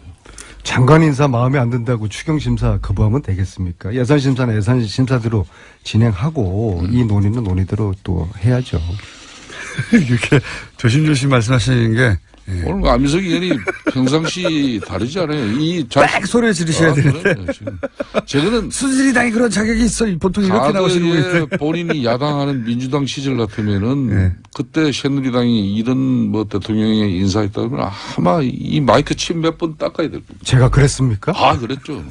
장관 인사 마음에 안 든다고 추경심사 거부하면 되겠습니까? 예산심사는 예산심사대로 진행하고 이 논의는 논의대로 또 해야죠. 이렇게 조심조심 말씀하시는 게. 예. 오늘 안민석 의원이 평상시 다르지 않아요. 딱 소리를 지르셔야 되는데. 저거는 순실이당이 그런 자격이 있어. 보통 이렇게 나오시는 분인데. 본인이 야당하는 민주당 시절 같으면은 네. 그때 새누리당이 이런 뭐 대통령이 인사했다면 아마 이 마이크 침 몇 번 닦아야 될 겁니다. 제가 그랬습니까? 아, 그랬죠.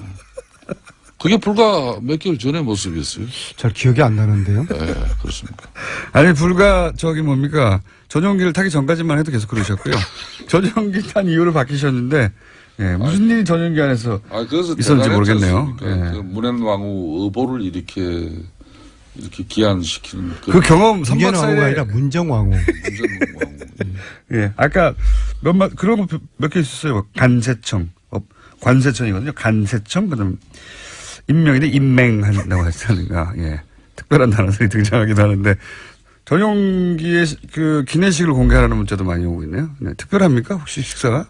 그게 불과 몇 개월 전의 모습이었어요. 잘 기억이 안 나는데요. 네, 그렇습니까. 아니, 불과 뭡니까. 전용기를 타기 전까지만 해도 계속 그러셨고요. 전용기 탄 이후로 바뀌셨는데, 예, 무슨 일이 전용기 안에서 있었는지 모르겠네요. 예. 그 문현왕후 의보를 이렇게 기한시키는. 그 경험 문현왕후가 아니라 문정왕후. 문정왕후. 예, 아까 그런 거 몇 개 있었어요. 간세청. 관세청이거든요. 간세청, 그다음 임명인데 임맹한다고 하시다든가, 예. 특별한 단어들이 등장하기도 하는데, 전용기의 그 기내식을 공개하라는 문자도 많이 오고 있네요. 네. 특별합니까? 혹시 식사가?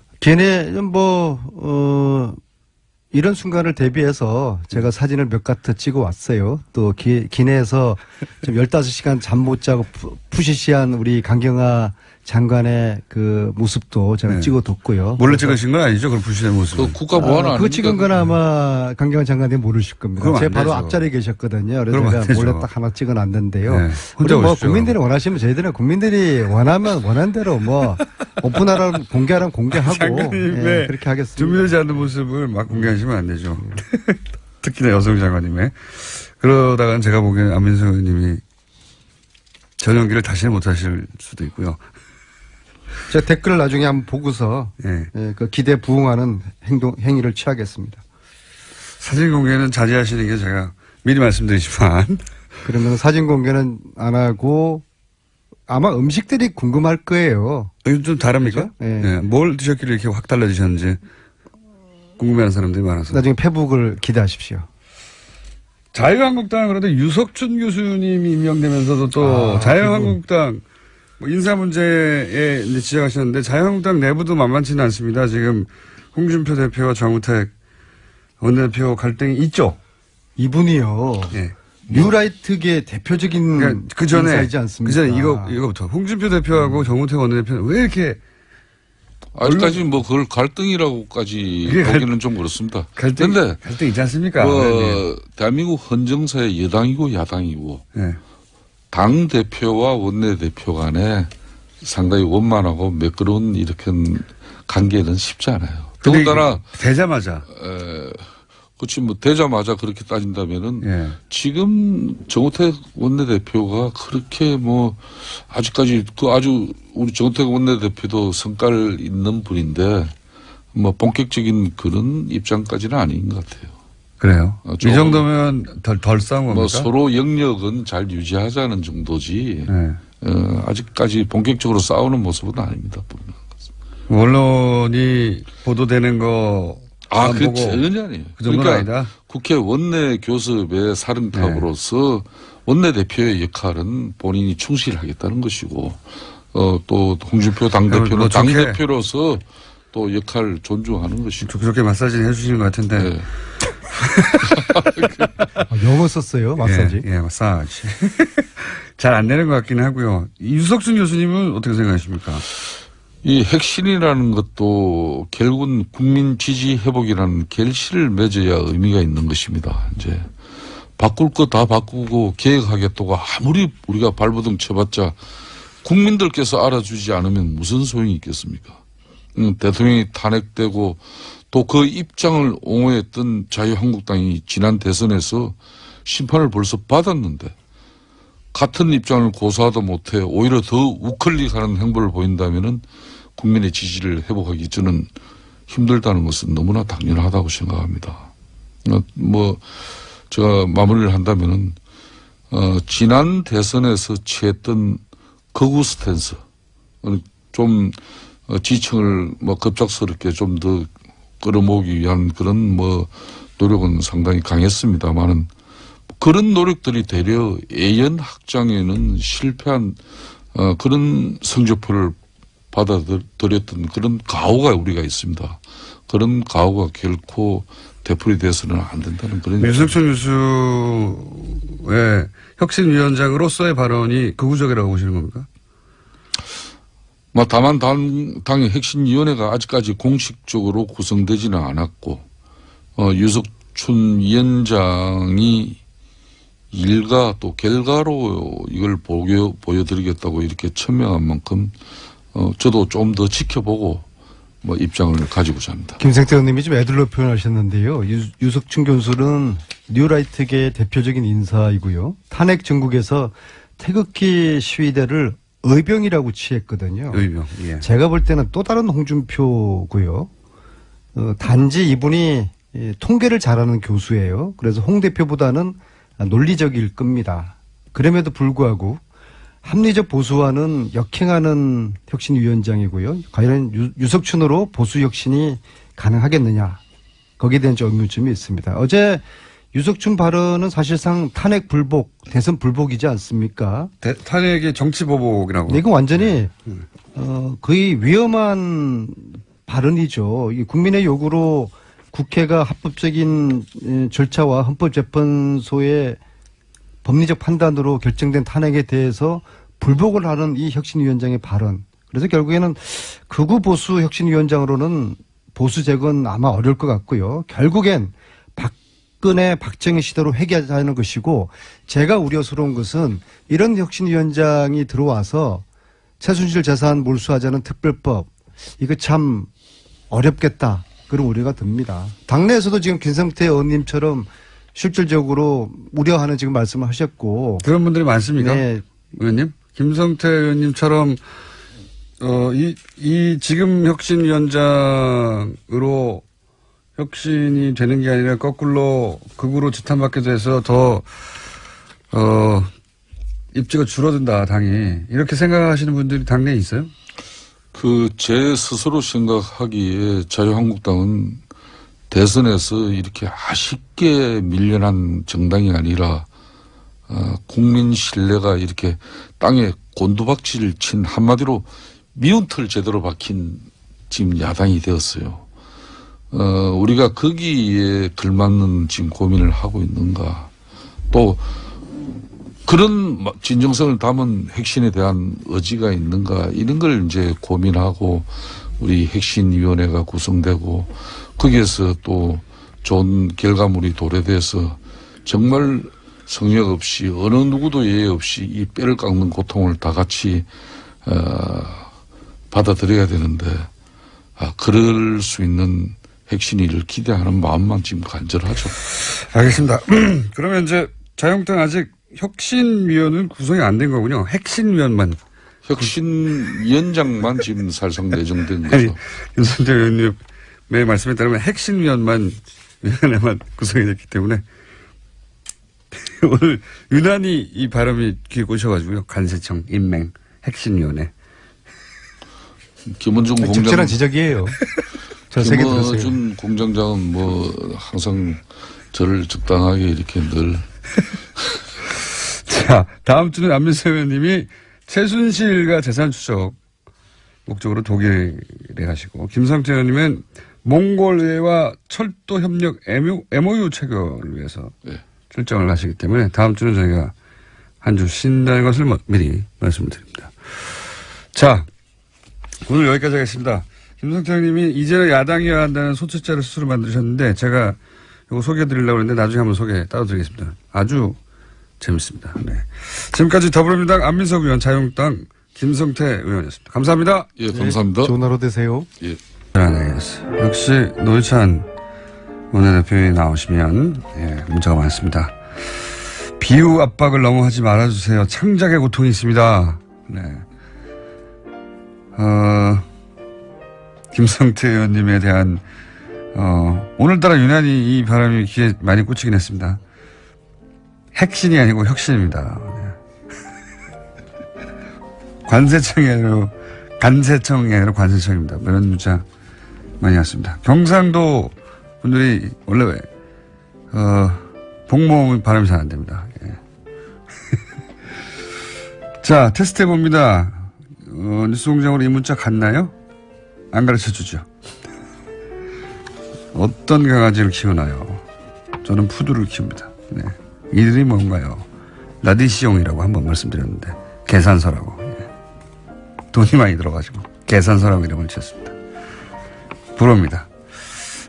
이런 순간을 대비해서 제가 사진을 몇 가트 찍어 왔어요. 또 기내에서 좀 15시간 잠 못 자고 푸시시한 우리 강경화 장관의 그 모습도 제가 네. 찍어뒀고요. 몰래 찍으신 건 아니죠? 그런 푸시된 모습. 그 국가보안 아닙니까? 그거 찍은 건 아마 강경화 장관이 모르실 겁니다. 제가 바로 앞자리에 계셨거든요. 그래서 제가 몰래 딱 하나 찍어놨는데요. 네. 우리 뭐 국민들이 원하시면 저희들은 국민들이 원하면 원한 대로 뭐 오픈하라면 공개하라면 공개하고 장관님의 그렇게 하겠습니다. 준비되지 않는 모습을 막 공개하시면 안 되죠. 특히나 여성 장관님의. 그러다가는 제가 보기에는 안민석 의원님이 전용기를 다시는 못 하실 수도 있고요. 제가 댓글을 나중에 한번 보고서 예. 그 기대에 부응하는 행위를 취하겠습니다. 사진 공개는 자제하시는 게 제가 미리 말씀드리지만. 그러면 사진 공개는 안 하고 아마 음식들이 궁금할 거예요. 이건 좀 다릅니까? 네. 네. 뭘 드셨길래 이렇게 확 달라지셨는지 궁금해하는 사람들이 많아서. 나중에 페북을 기대하십시오. 자유한국당은 그래도 유석춘 교수님이 임명되면서도 또 자유한국당 인사 문제에 이제 지적하셨는데 자유한국당 내부도 만만치는 않습니다. 지금 홍준표 대표와 정우택 원내대표 갈등이 있죠. 이분이요. 예. 뉴라이트계 대표적인 그러니까 그 전에 인사이지 않습니까? 그 전에 이거부터 홍준표 대표하고 정우택 원내대표는 왜 이렇게 아직까지 뭐 그걸 갈등이라고까지 보기는 좀 그렇습니다. 갈등 있지 않습니까? 네. 대한민국 헌정사의 여당이고 야당이고 네. 당 대표와 원내 대표 간에 상당히 원만하고 매끄러운 이렇게 관계는 쉽지 않아요. 더군다나 되자마자 그렇지 뭐 되자마자 그렇게 따진다면은 예. 지금 정우택 원내대표가 그렇게 뭐 아직까지 우리 정우택 원내대표도 성과를 있는 분인데 뭐 본격적인 그런 입장까지는 아닌 것 같아요. 그래요? 이 정도면 덜 싸운 겁니까? 뭐 서로 영역은 잘 유지하자는 정도지 네. 아직까지 본격적으로 싸우는 모습은 아닙니다. 언론이 보도되는 거 안 그 보고 전혀 아니에요. 그 정도는 그러니까 아니다. 국회 원내 교섭의 사령탑으로서 원내대표의 역할은 본인이 충실하겠다는 것이고, 또 홍준표 당대표는 뭐 좋게. 당대표로서 또 역할 존중하는 것이고. 그렇게 마사지를 해주시는 것 같은데. 네. 영어 썼어요, 마사지. 예, 마사지. 잘 안 되는 것 같긴 하고요. 유석순 교수님은 어떻게 생각하십니까? 이 핵심이라는 것도 결국은 국민 지지 회복이라는 결실을 맺어야 의미가 있는 것입니다. 이제 바꿀 거 다 바꾸고 개혁하겠다고 아무리 우리가 발버둥 쳐봤자 국민들께서 알아주지 않으면 무슨 소용이 있겠습니까? 대통령이 탄핵되고 또 그 입장을 옹호했던 자유한국당이 지난 대선에서 심판을 벌써 받았는데 같은 입장을 고수하도 못해 오히려 더 우클릭하는 행보를 보인다면은 국민의 지지를 회복하기 저는 힘들다는 것은 너무나 당연하다고 생각합니다. 제가 마무리를 한다면은 지난 대선에서 취했던 거구 스탠스, 좀 지층을 급작스럽게 좀 더 끌어모으기 위한 그런 노력은 상당히 강했습니다만은 그런 노력들이 되려 예연 확장에는 실패한 그런 성적표를 받아들였던 그런 가오가 우리가 있습니다. 그런 가오가 결코 되풀이 돼서는 안 된다는 그런. 유석순 교수의 혁신위원장으로서의 발언이 극우적이라고 보시는 겁니까? 다만 당의 혁신위원회가 아직까지 공식적으로 구성되지는 않았고 유석춘 위원장이 일과 또 결과로 이걸 보여드리겠다고 이렇게 천명한 만큼 저도 좀 더 지켜보고 입장을 가지고자 합니다. 김생태 의원님이 좀 애들로 표현하셨는데요. 유석춘 교수는 뉴라이트계의 대표적인 인사이고요. 탄핵 전국에서 태극기 시위대를 의병이라고 취했거든요. 의병. 예. 제가 볼 때는 또 다른 홍준표고요. 단지 이분이 통계를 잘하는 교수예요. 그래서 홍 대표보다는 논리적일 겁니다. 그럼에도 불구하고 합리적 보수와는 역행하는 혁신위원장이고요. 과연 유석춘으로 보수 혁신이 가능하겠느냐. 거기에 대한 좀 의문점이 있습니다. 어제 유석춘 발언은 사실상 탄핵 불복, 대선 불복이지 않습니까? 탄핵의 정치 보복이라고. 이건 완전히 거의 위험한 발언이죠. 국민의 요구로 국회가 합법적인 절차와 헌법재판소의 법리적 판단으로 결정된 탄핵에 대해서 불복을 하는 이 혁신위원장의 발언. 그래서 결국에는 극우 보수 혁신위원장으로는 보수 재건 아마 어려울 것 같고요. 결국엔 박근혜, 박정희 시대로 회귀하자는 것이고, 제가 우려스러운 것은 이런 혁신위원장이 들어와서 최순실 재산 몰수하자는 특별법, 이거 참 어렵겠다. 그런 우려가 듭니다. 당내에서도 지금 김성태 의원님처럼 실질적으로 우려하는 지금 말씀을 하셨고. 그런 분들이 많습니까? 네. 의원님? 김성태 의원님처럼, 지금 혁신위원장으로 혁신이 되는 게 아니라 거꾸로 극으로 지탄받게 돼서 더, 입지가 줄어든다, 당이. 이렇게 생각하시는 분들이 당내에 있어요? 제 스스로 생각하기에 자유한국당은 대선에서 이렇게 아쉽게 밀려난 정당이 아니라 국민 신뢰가 이렇게 땅에 곤두박질을 친 한마디로 미운 털 제대로 박힌 지금 야당이 되었어요. 우리가 거기에 걸맞는 지금 고민을 하고 있는가. 또 그런 진정성을 담은 혁신에 대한 의지가 있는가. 이런 걸 이제 고민하고 우리 혁신위원회가 구성되고 거기에서 또 좋은 결과물이 도래돼서 정말 성역 없이 어느 누구도 예외 없이 이 뼈를 깎는 고통을 다 같이 받아들여야 되는데 그럴 수 있는 혁신위를 기대하는 마음만 지금 간절하죠. 알겠습니다. 그러면 이제 자유한국당 아직 혁신위원은 구성이 안 된 거군요. 핵심위원만. 혁신위원장만 지금 살상 내정된 거죠. 윤석열 의원님의 말씀에 따르면 핵심위원만 위원회만 구성이 됐기 때문에 오늘 유난히 이 발음이 귀에 꽂혀가지고요. 간세청, 임맹, 핵심위원회. 김원중 공장. 적절한 지적이에요. 저 세게 들으세요. 김어준 공장장은 뭐 항상 저를 적당하게 이렇게 늘. 자, 다음 주는 안민석 의원님이 최순실과 재산 추적 목적으로 독일에 가시고, 김성태 의원님은 몽골의회와 철도 협력 MOU 체결을 위해서 네. 출정을 하시기 때문에 다음 주는 저희가 한 주 쉰다는 것을 미리 말씀을 드립니다. 자, 오늘 여기까지 하겠습니다. 김성태 의원님이 이제는 야당이어야 한다는 소책자를 스스로 만드셨는데 제가 이거 소개해드리려고 했는데 나중에 한번 소개 따로 드리겠습니다. 아주 재밌습니다. 네. 지금까지 더불어민주당 안민석 의원, 자유한국당 김성태 의원이었습니다. 감사합니다. 예, 감사합니다. 좋은 하루 되세요. 예. 역시 노회찬 원내대표에 나오시면 문자가 많습니다. 비유 압박을 너무 하지 말아주세요. 창작의 고통이 있습니다. 네. 김성태 의원님에 대한 오늘따라 유난히 이 바람이 귀에 많이 꽂히긴 했습니다. 핵신이 아니고 혁신입니다. 네. 간세청이 아니라 관세청입니다. 이런 문자 많이 왔습니다. 경상도 분들이 원래 복모음은 발음이 잘 안 됩니다. 예. 자, 테스트 해봅니다. 뉴스공장으로 이 문자 갔나요? 안 가르쳐 주죠. 어떤 강아지를 키우나요? 저는 푸드를 키웁니다. 네. 이들이 뭔가요? 라디시용이라고 한번 말씀드렸는데 계산서라고. 예. 돈이 많이 들어가지고 계산서라고 이름을 지었습니다. 부럽니다.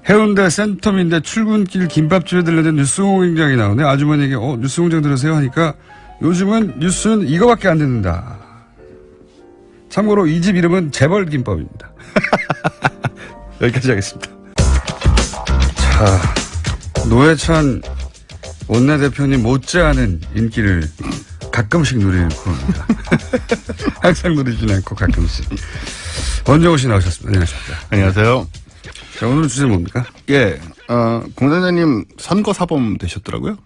해운대 센텀인데 출근길 김밥집에 들려는 뉴스공장이 나오네. 아주머니에게 뉴스공장 들으세요 하니까 요즘은 뉴스는 이거밖에 안 듣는다. 참고로 이 집 이름은 재벌김밥입니다. 여기까지 하겠습니다. 자, 노회찬 원내대표님 못지않은 인기를 가끔씩 누리는 코너입니다. 항상 누리진 않고 가끔씩. 원정호 씨 나오셨습니다. 안녕하십니까. 안녕하세요. 자, 오늘 주제 뭡니까? 예, 공장장님 선거 사범 되셨더라고요?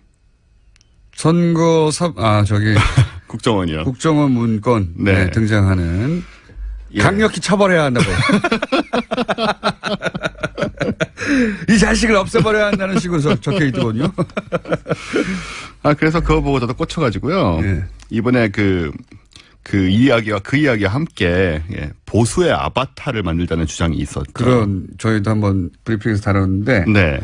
국정원이요. 국정원 문건 네. 등장하는 예. 강력히 처벌해야 한다고. 이 자식을 없애버려야 한다는 식으로 적혀 있더군요. 그래서 그거 보고 저도 꽂혀가지고요. 예. 이번에 그 이야기와 그 이야기와 함께 보수의 아바타를 만들자는 주장이 있었죠. 그런 저희도 한번 브리핑에서 다뤘는데 네.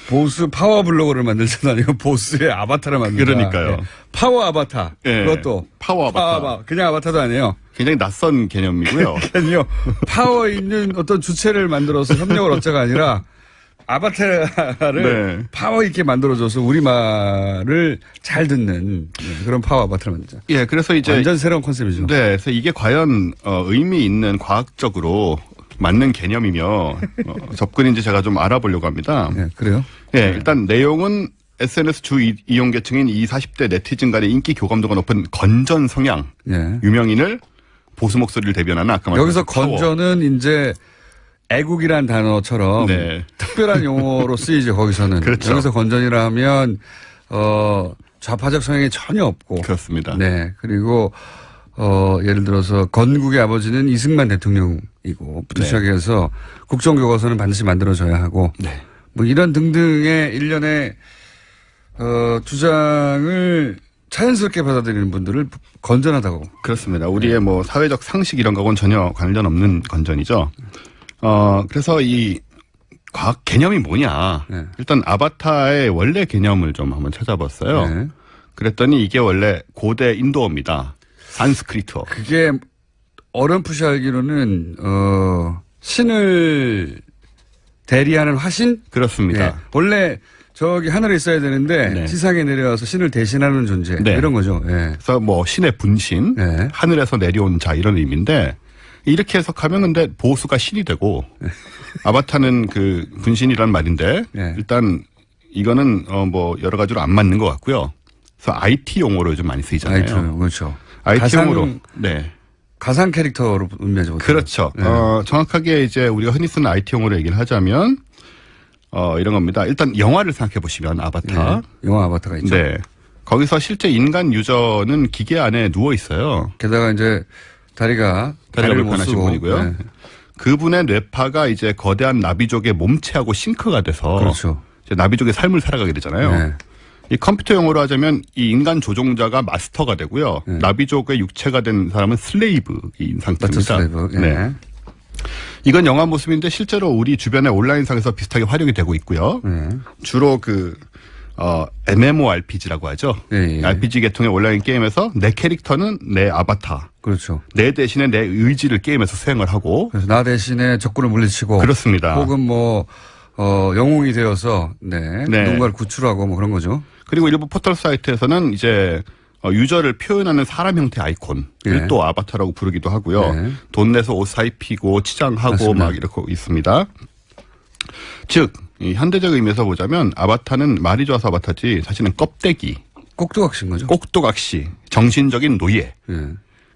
보수 파워 블로거를 만들자는 아니고 보수의 아바타를 만들자. 그러니까요. 예. 파워 아바타. 예. 그것도 파워 아바타. 그냥 아바타도 아니에요. 굉장히 낯선 개념이고요. 아니요. 파워 있는 어떤 주체를 만들어서 협력을 얻자가 아니라 아바타를 네. 파워 있게 만들어줘서 우리 말을 잘 듣는 그런 파워 아바타를 만들자. 예, 그래서 이제 완전 새로운 컨셉이죠. 네, 그래서 이게 과연 의미 있는 과학적으로 맞는 개념이며 접근인지 제가 좀 알아보려고 합니다. 네, 그래요? 예, 일단 내용은 SNS 주 이용 계층인 20, 40대 네티즌 간의 인기 교감도가 높은 건전 성향 예. 유명인을 보수 목소리를 대변하는 아까 말씀 여기서 건전은 이제 애국이란 단어처럼 네. 특별한 용어로 쓰이죠. 거기서는. 그렇죠. 여기서 건전이라 하면 좌파적 성향이 전혀 없고. 그렇습니다. 네. 그리고 예를 들어서 건국의 아버지는 이승만 대통령이고 부터 네. 시작해서 국정교과서는 반드시 만들어져야 하고 네. 뭐 이런 등등의 일련의 주장을 자연스럽게 받아들이는 분들을 건전하다고. 그렇습니다. 우리의 뭐 사회적 상식 이런 거하고는 전혀 관련 없는 건전이죠. 그래서 이 과학 개념이 뭐냐. 네. 일단 아바타의 원래 개념을 좀 한번 찾아봤어요. 네. 그랬더니 이게 원래 고대 인도어입니다. 산스크리트어. 그게 어렴풋이 알기로는 신을 대리하는 화신? 그렇습니다. 네. 원래 저기 하늘에 있어야 되는데 네. 지상에 내려와서 신을 대신하는 존재 네. 이런 거죠. 네. 그래서 뭐 신의 분신, 네. 하늘에서 내려온 자 이런 의미인데 이렇게 해석하면 근데 보수가 신이 되고 아바타는 그 분신이란 말인데 네. 일단 이거는 뭐 여러 가지로 안 맞는 것 같고요. 그래서 IT 용어로 좀 많이 쓰이잖아요. 아이템, 그렇죠. IT 용어로. 네. 가상 캐릭터로 의미하죠. 그렇죠. 네. 정확하게 이제 우리가 흔히 쓰는 IT 용어로 얘기를 하자면 이런 겁니다. 일단 영화를 생각해 보시면 아바타. 네. 영화 아바타가 있죠. 네. 거기서 실제 인간 유저는 기계 안에 누워 있어요. 게다가 이제 다리를 못 불편하신 쓰고. 분이고요. 네. 그분의 뇌파가 이제 거대한 나비족의 몸체하고 싱크가 돼서 그렇죠. 이제 나비족의 삶을 살아가게 되잖아요. 네. 이 컴퓨터 용어로 하자면 이 인간 조종자가 마스터가 되고요. 네. 나비족의 육체가 된 사람은 슬레이브인 상태입니다. 슬레이브. 예. 네. 이건 영화 모습인데 실제로 우리 주변의 온라인상에서 비슷하게 활용이 되고 있고요. 네. 주로 MMORPG라고 하죠. 예, 예. RPG 계통의 온라인 게임에서 내 캐릭터는 내 아바타, 그렇죠. 내 대신에 내 의지를 게임에서 수행을 하고. 그래서 나 대신에 적군을 물리치고. 그렇습니다. 혹은 뭐, 영웅이 되어서, 네. 네. 누군가를 구출하고 뭐 그런 거죠. 그리고 일부 포털 사이트에서는 이제 유저를 표현하는 사람 형태 아이콘을 예. 또 아바타라고 부르기도 하고요. 네. 돈 내서 옷 사입히고 치장하고 맞습니다. 막 이렇게 있습니다. 즉, 이 현대적 의미에서 보자면 아바타는 말이 좋아서 아바타지 사실은 껍데기, 꼭두각시인 거죠. 꼭두각시, 정신적인 노예 예.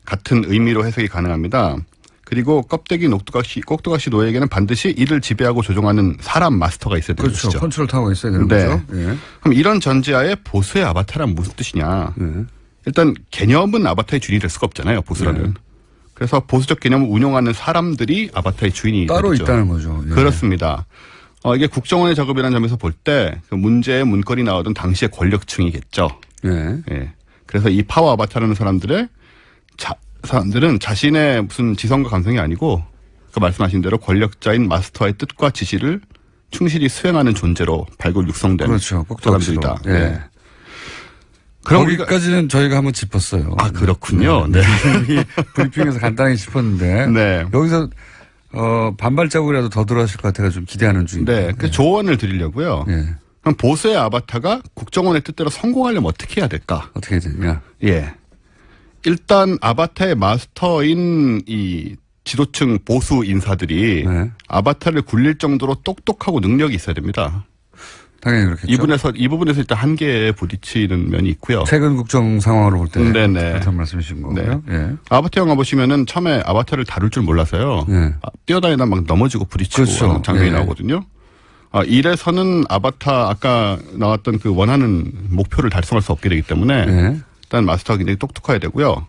같은 의미로 해석이 가능합니다. 그리고 껍데기, 꼭두각시 노예에게는 반드시 이를 지배하고 조종하는 사람 마스터가 있어야 되는 그렇죠. 것이죠. 컨트롤 타워가 있어야 되는 네. 거죠. 예. 그럼 이런 전제하에 보수의 아바타란 무슨 뜻이냐? 예. 일단 개념은 아바타의 주인이 될 수가 없잖아요. 보수라는. 네. 그래서 보수적 개념을 운용하는 사람들이 아바타의 주인이 따로 되죠. 있다는 거죠. 예. 그렇습니다. 이게 국정원의 작업이라는 점에서 볼 때 그 문제의 문거리 나오던 당시의 권력층이겠죠. 예. 예. 그래서 이 파워 아바타라는 사람들은 자신의 무슨 지성과 감성이 아니고 그 말씀하신 대로 권력자인 마스터의 뜻과 지시를 충실히 수행하는 존재로 발굴 육성된 그렇죠. 꼭두각시로. 사람들이다. 예. 네. 그럼 거기까지는 저희가 한번 짚었어요. 아, 그렇군요. 네. 브리핑에서 간단히 짚었는데. 네. 여기서, 반발자국이라도 더 들어왔을 것 같아서 좀 기대하는 중입니다. 네. 그 조언을 드리려고요. 예. 그럼 보수의 아바타가 국정원의 뜻대로 성공하려면 어떻게 해야 될까? 어떻게 해야 되냐. 예. 일단 아바타의 마스터인 이 지도층 보수 인사들이 네. 아바타를 굴릴 정도로 똑똑하고 능력이 있어야 됩니다. 당연히 그렇겠죠. 이 부분에서 일단 한계에 부딪히는 면이 있고요. 최근 국정 상황으로 볼 때. 네네. 그렇다는 말씀이신 거고요. 예. 아바타 영화 보시면은 처음에 아바타를 다룰 줄 몰라서요. 네. 뛰어다니다 막 넘어지고 부딪히고 그렇죠. 하는 장면이 예. 나오거든요. 이래서는 아바타 아까 나왔던 그 원하는 목표를 달성할 수 없게 되기 때문에 예. 일단 마스터가 굉장히 똑똑해야 되고요.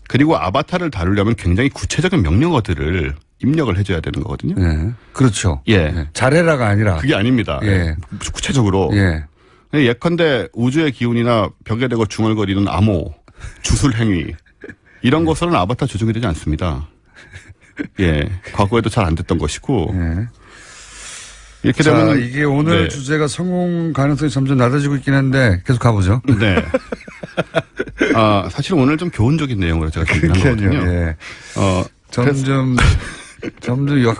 그리고 아바타를 다루려면 굉장히 구체적인 명령어들을 입력을 해줘야 되는 거거든요. 예. 그렇죠. 예. 예. 잘해라가 아니라. 그게 아닙니다. 예. 구체적으로. 예. 예컨대 우주의 기운이나 벽에 대고 중얼거리는 암호, 주술 행위 이런 것으로는 아바타 조종이 되지 않습니다. 예. 과거에도 잘 안 됐던 것이고. 예. 이렇게 자, 되면 이게 오늘 네. 주제가 성공 가능성이 점점 낮아지고 있긴 한데 계속 가보죠. 네. 사실 오늘 좀 교훈적인 내용으로 제가 준비한 거거든요. 예. 점점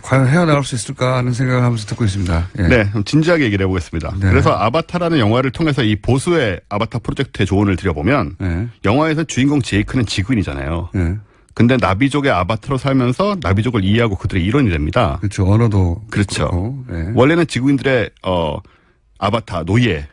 과연 헤어나올 수 있을까 하는 생각을 하면서 듣고 있습니다. 예. 네, 좀 진지하게 얘기를 해보겠습니다. 네. 그래서 아바타라는 영화를 통해서 이 보수의 아바타 프로젝트의 조언을 드려보면 예. 영화에서 주인공 제이크는 지구인이잖아요. 예. 근데 나비족의 아바타로 살면서 나비족을 이해하고 그들의 일원이 됩니다. 그렇죠. 언어도 그렇죠. 그렇고. 예. 원래는 지구인들의 아바타 노예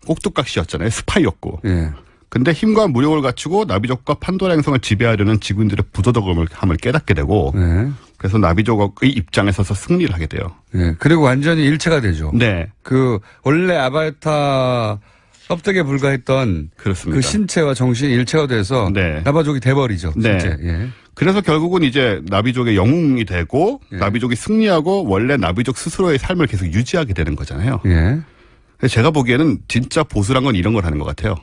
꼭두각시였잖아요. 스파이였고. 예. 근데 힘과 무력을 갖추고 나비족과 판도라 행성을 지배하려는 지구인들의 부도덕함을 깨닫게 되고 예. 그래서 나비족의 입장에 서서 승리를 하게 돼요. 예. 그리고 완전히 일체가 되죠. 네, 원래 아바타 껍데기에 불과했던 그렇습니다. 그 신체와 정신이 일체가 돼서 네. 나바족이 돼버리죠. 네. 실제. 예. 그래서 결국은 이제 나비족의 영웅이 되고 예. 나비족이 승리하고 원래 나비족 스스로의 삶을 계속 유지하게 되는 거잖아요. 예. 그래서 제가 보기에는 진짜 보수란 건 이런 걸 하는 것 같아요.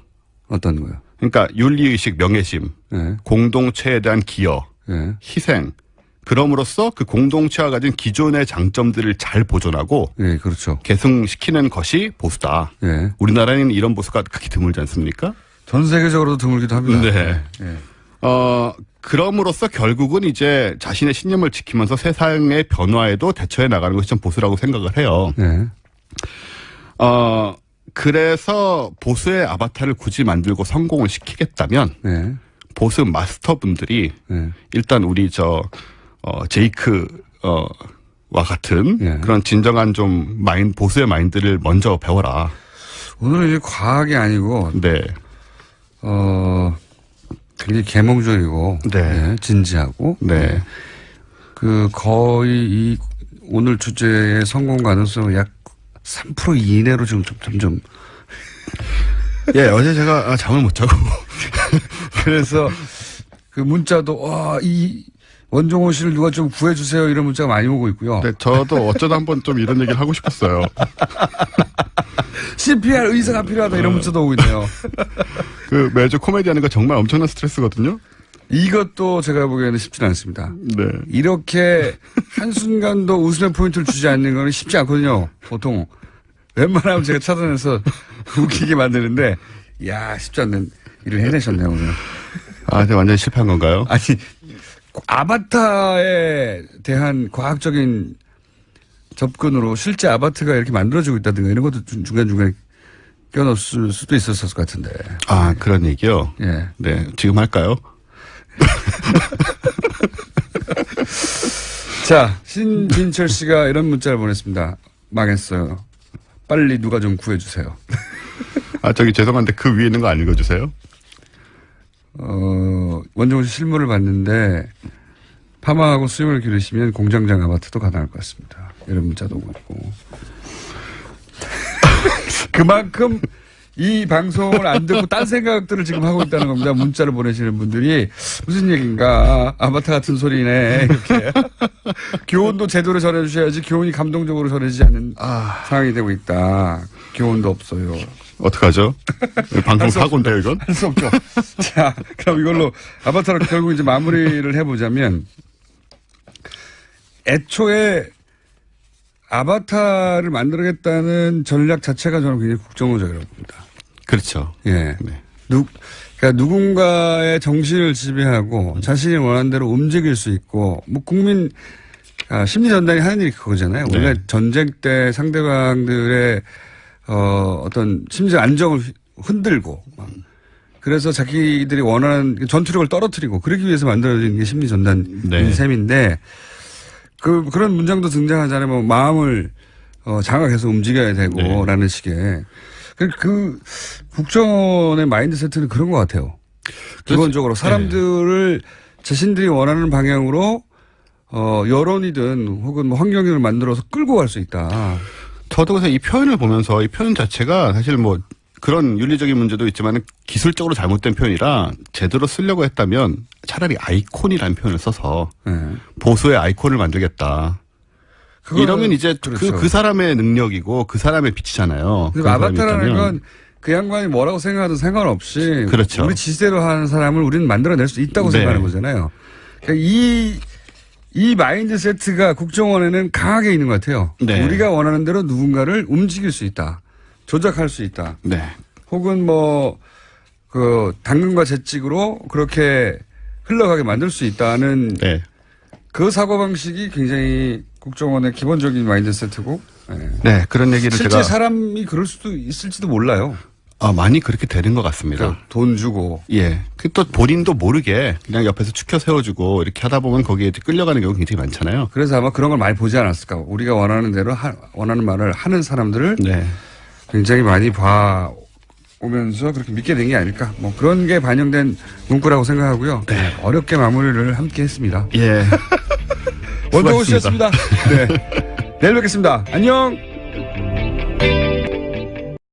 어떤 거요? 그러니까 윤리의식, 명예심, 예. 공동체에 대한 기여, 예. 희생. 그럼으로써 그 공동체가 가진 기존의 장점들을 잘 보존하고 예. 그렇죠. 계승시키는 것이 보수다. 예. 우리나라에는 이런 보수가 극히 드물지 않습니까? 전 세계적으로도 드물기도 합니다. 네. 예. 그럼으로써 결국은 이제 자신의 신념을 지키면서 세상의 변화에도 대처해 나가는 것이 좀 보수라고 생각을 해요. 예. 그래서 보수의 아바타를 굳이 만들고 성공을 시키겠다면 예. 보수 마스터분들이 예. 일단 우리 제이크 와 같은 예. 그런 진정한 좀 보수의 마인드를 먼저 배워라. 오늘은 이제 과학이 아니고 네. 굉장히 계몽적이고 네. 예, 진지하고 네. 거의 오늘 주제의 성공 가능성은 약 3% 이내로 지금 점점 예, 어제 제가 잠을 못 자고 그래서 그 문자도 원종호 씨를 누가 좀 구해주세요 이런 문자가 많이 오고 있고요. 네, 저도 어쩌다 한번 좀 이런 얘기를 하고 싶었어요. CPR 의사가 필요하다 이런 문자도 오고 있네요. 그 매주 코미디 하는 거 정말 엄청난 스트레스거든요. 이것도 제가 보기에는 쉽지는 않습니다. 네. 이렇게 한순간도 웃음의 포인트를 주지 않는 건 쉽지 않거든요. 보통 웬만하면 제가 찾아내서 웃기게 만드는데 이야 쉽지 않는 일을 해내셨네요 오늘. 아, 제가 완전히 실패한 건가요? 아니 아바타에 대한 과학적인 접근으로 실제 아바타가 이렇게 만들어지고 있다든가 이런 것도 중간중간에 껴넣을 수도 있었을 것 같은데. 아, 그런 얘기요? 예. 네, 지금 할까요? 자, 신진철 씨가 이런 문자를 보냈습니다. 망했어요. 빨리 누가 좀 구해주세요. 아, 저기 죄송한데 그 위에 있는 거 안 읽어주세요? 원종호 씨 실물을 봤는데 파마하고 수염을 기르시면 공장장 아바타도 가능할 것 같습니다. 이런 문자도 오고 있고. 그만큼 이 방송을 안 듣고 딴 생각들을 지금 하고 있다는 겁니다. 문자를 보내시는 분들이 무슨 얘기인가. 아바타 같은 소리네. 이렇게. 교훈도 제대로 전해주셔야지 교훈이 감동적으로 전해지지 않는 상황이 되고 있다. 교훈도 없어요. 어떡하죠? 방송 사고인데요, 이건? 할 수 없죠. 자, 그럼 이걸로 아바타로 결국 이제 마무리를 해보자면 애초에 아바타를 만들겠다는 전략 자체가 저는 굉장히 국정원적이라고 봅니다. 그렇죠. 예. 네. 그러니까 누군가의 정신을 지배하고 자신이 원하는 대로 움직일 수 있고 뭐 국민 심리 전단이 하는 일이 그거잖아요. 원래 전쟁 때 상대방들의 어떤 심리적 안정을 흔들고 그래서 자기들이 원하는 전투력을 떨어뜨리고 그러기 위해서 만들어진 게 심리 전단인 셈인데 그런 문장도 등장하잖아요. 뭐 마음을 장악해서 움직여야 되고라는 식의 그 국정원의 마인드세트는 그런 것 같아요. 기본적으로 사람들을 자신들이 원하는 방향으로 여론이든 혹은 뭐 환경을 만들어서 끌고 갈 수 있다. 저도 그래서 이 표현을 보면서 이 표현 자체가 사실 뭐 그런 윤리적인 문제도 있지만 기술적으로 잘못된 표현이라 제대로 쓰려고 했다면 차라리 아이콘이라는 표현을 써서 보수의 아이콘을 만들겠다. 이러면 이제 그렇죠. 그 사람의 능력이고 그 사람의 빛이잖아요. 그리고 아바타라는 건 그 양반이 뭐라고 생각하든 상관없이 그렇죠. 우리 지시대로 하는 사람을 우리는 만들어낼 수 있다고 생각하는 거잖아요. 그러니까 이 마인드 세트가 국정원에는 강하게 있는 것 같아요. 네. 우리가 원하는 대로 누군가를 움직일 수 있다. 조작할 수 있다. 네. 혹은 뭐 그 당근과 채찍으로 그렇게 흘러가게 만들 수 있다는 그 사고방식이 굉장히 국정원의 기본적인 마인드 세트고 네, 그런 얘기를 실제 제가 사람이 그럴 수도 있을지도 몰라요. 많이 그렇게 되는 것 같습니다. 그러니까 돈 주고. 예. 또 본인도 모르게 그냥 옆에서 추켜 세워주고 이렇게 하다 보면 거기에 끌려가는 경우가 굉장히 많잖아요. 그래서 아마 그런 걸 많이 보지 않았을까. 우리가 원하는 대로 원하는 말을 하는 사람들을 굉장히 많이 봐오면서 그렇게 믿게 된 게 아닐까. 뭐 그런 게 반영된 문구라고 생각하고요. 어렵게 마무리를 함께 했습니다. 예. 원종호 씨였습니다. 네. 내일 뵙겠습니다. 안녕.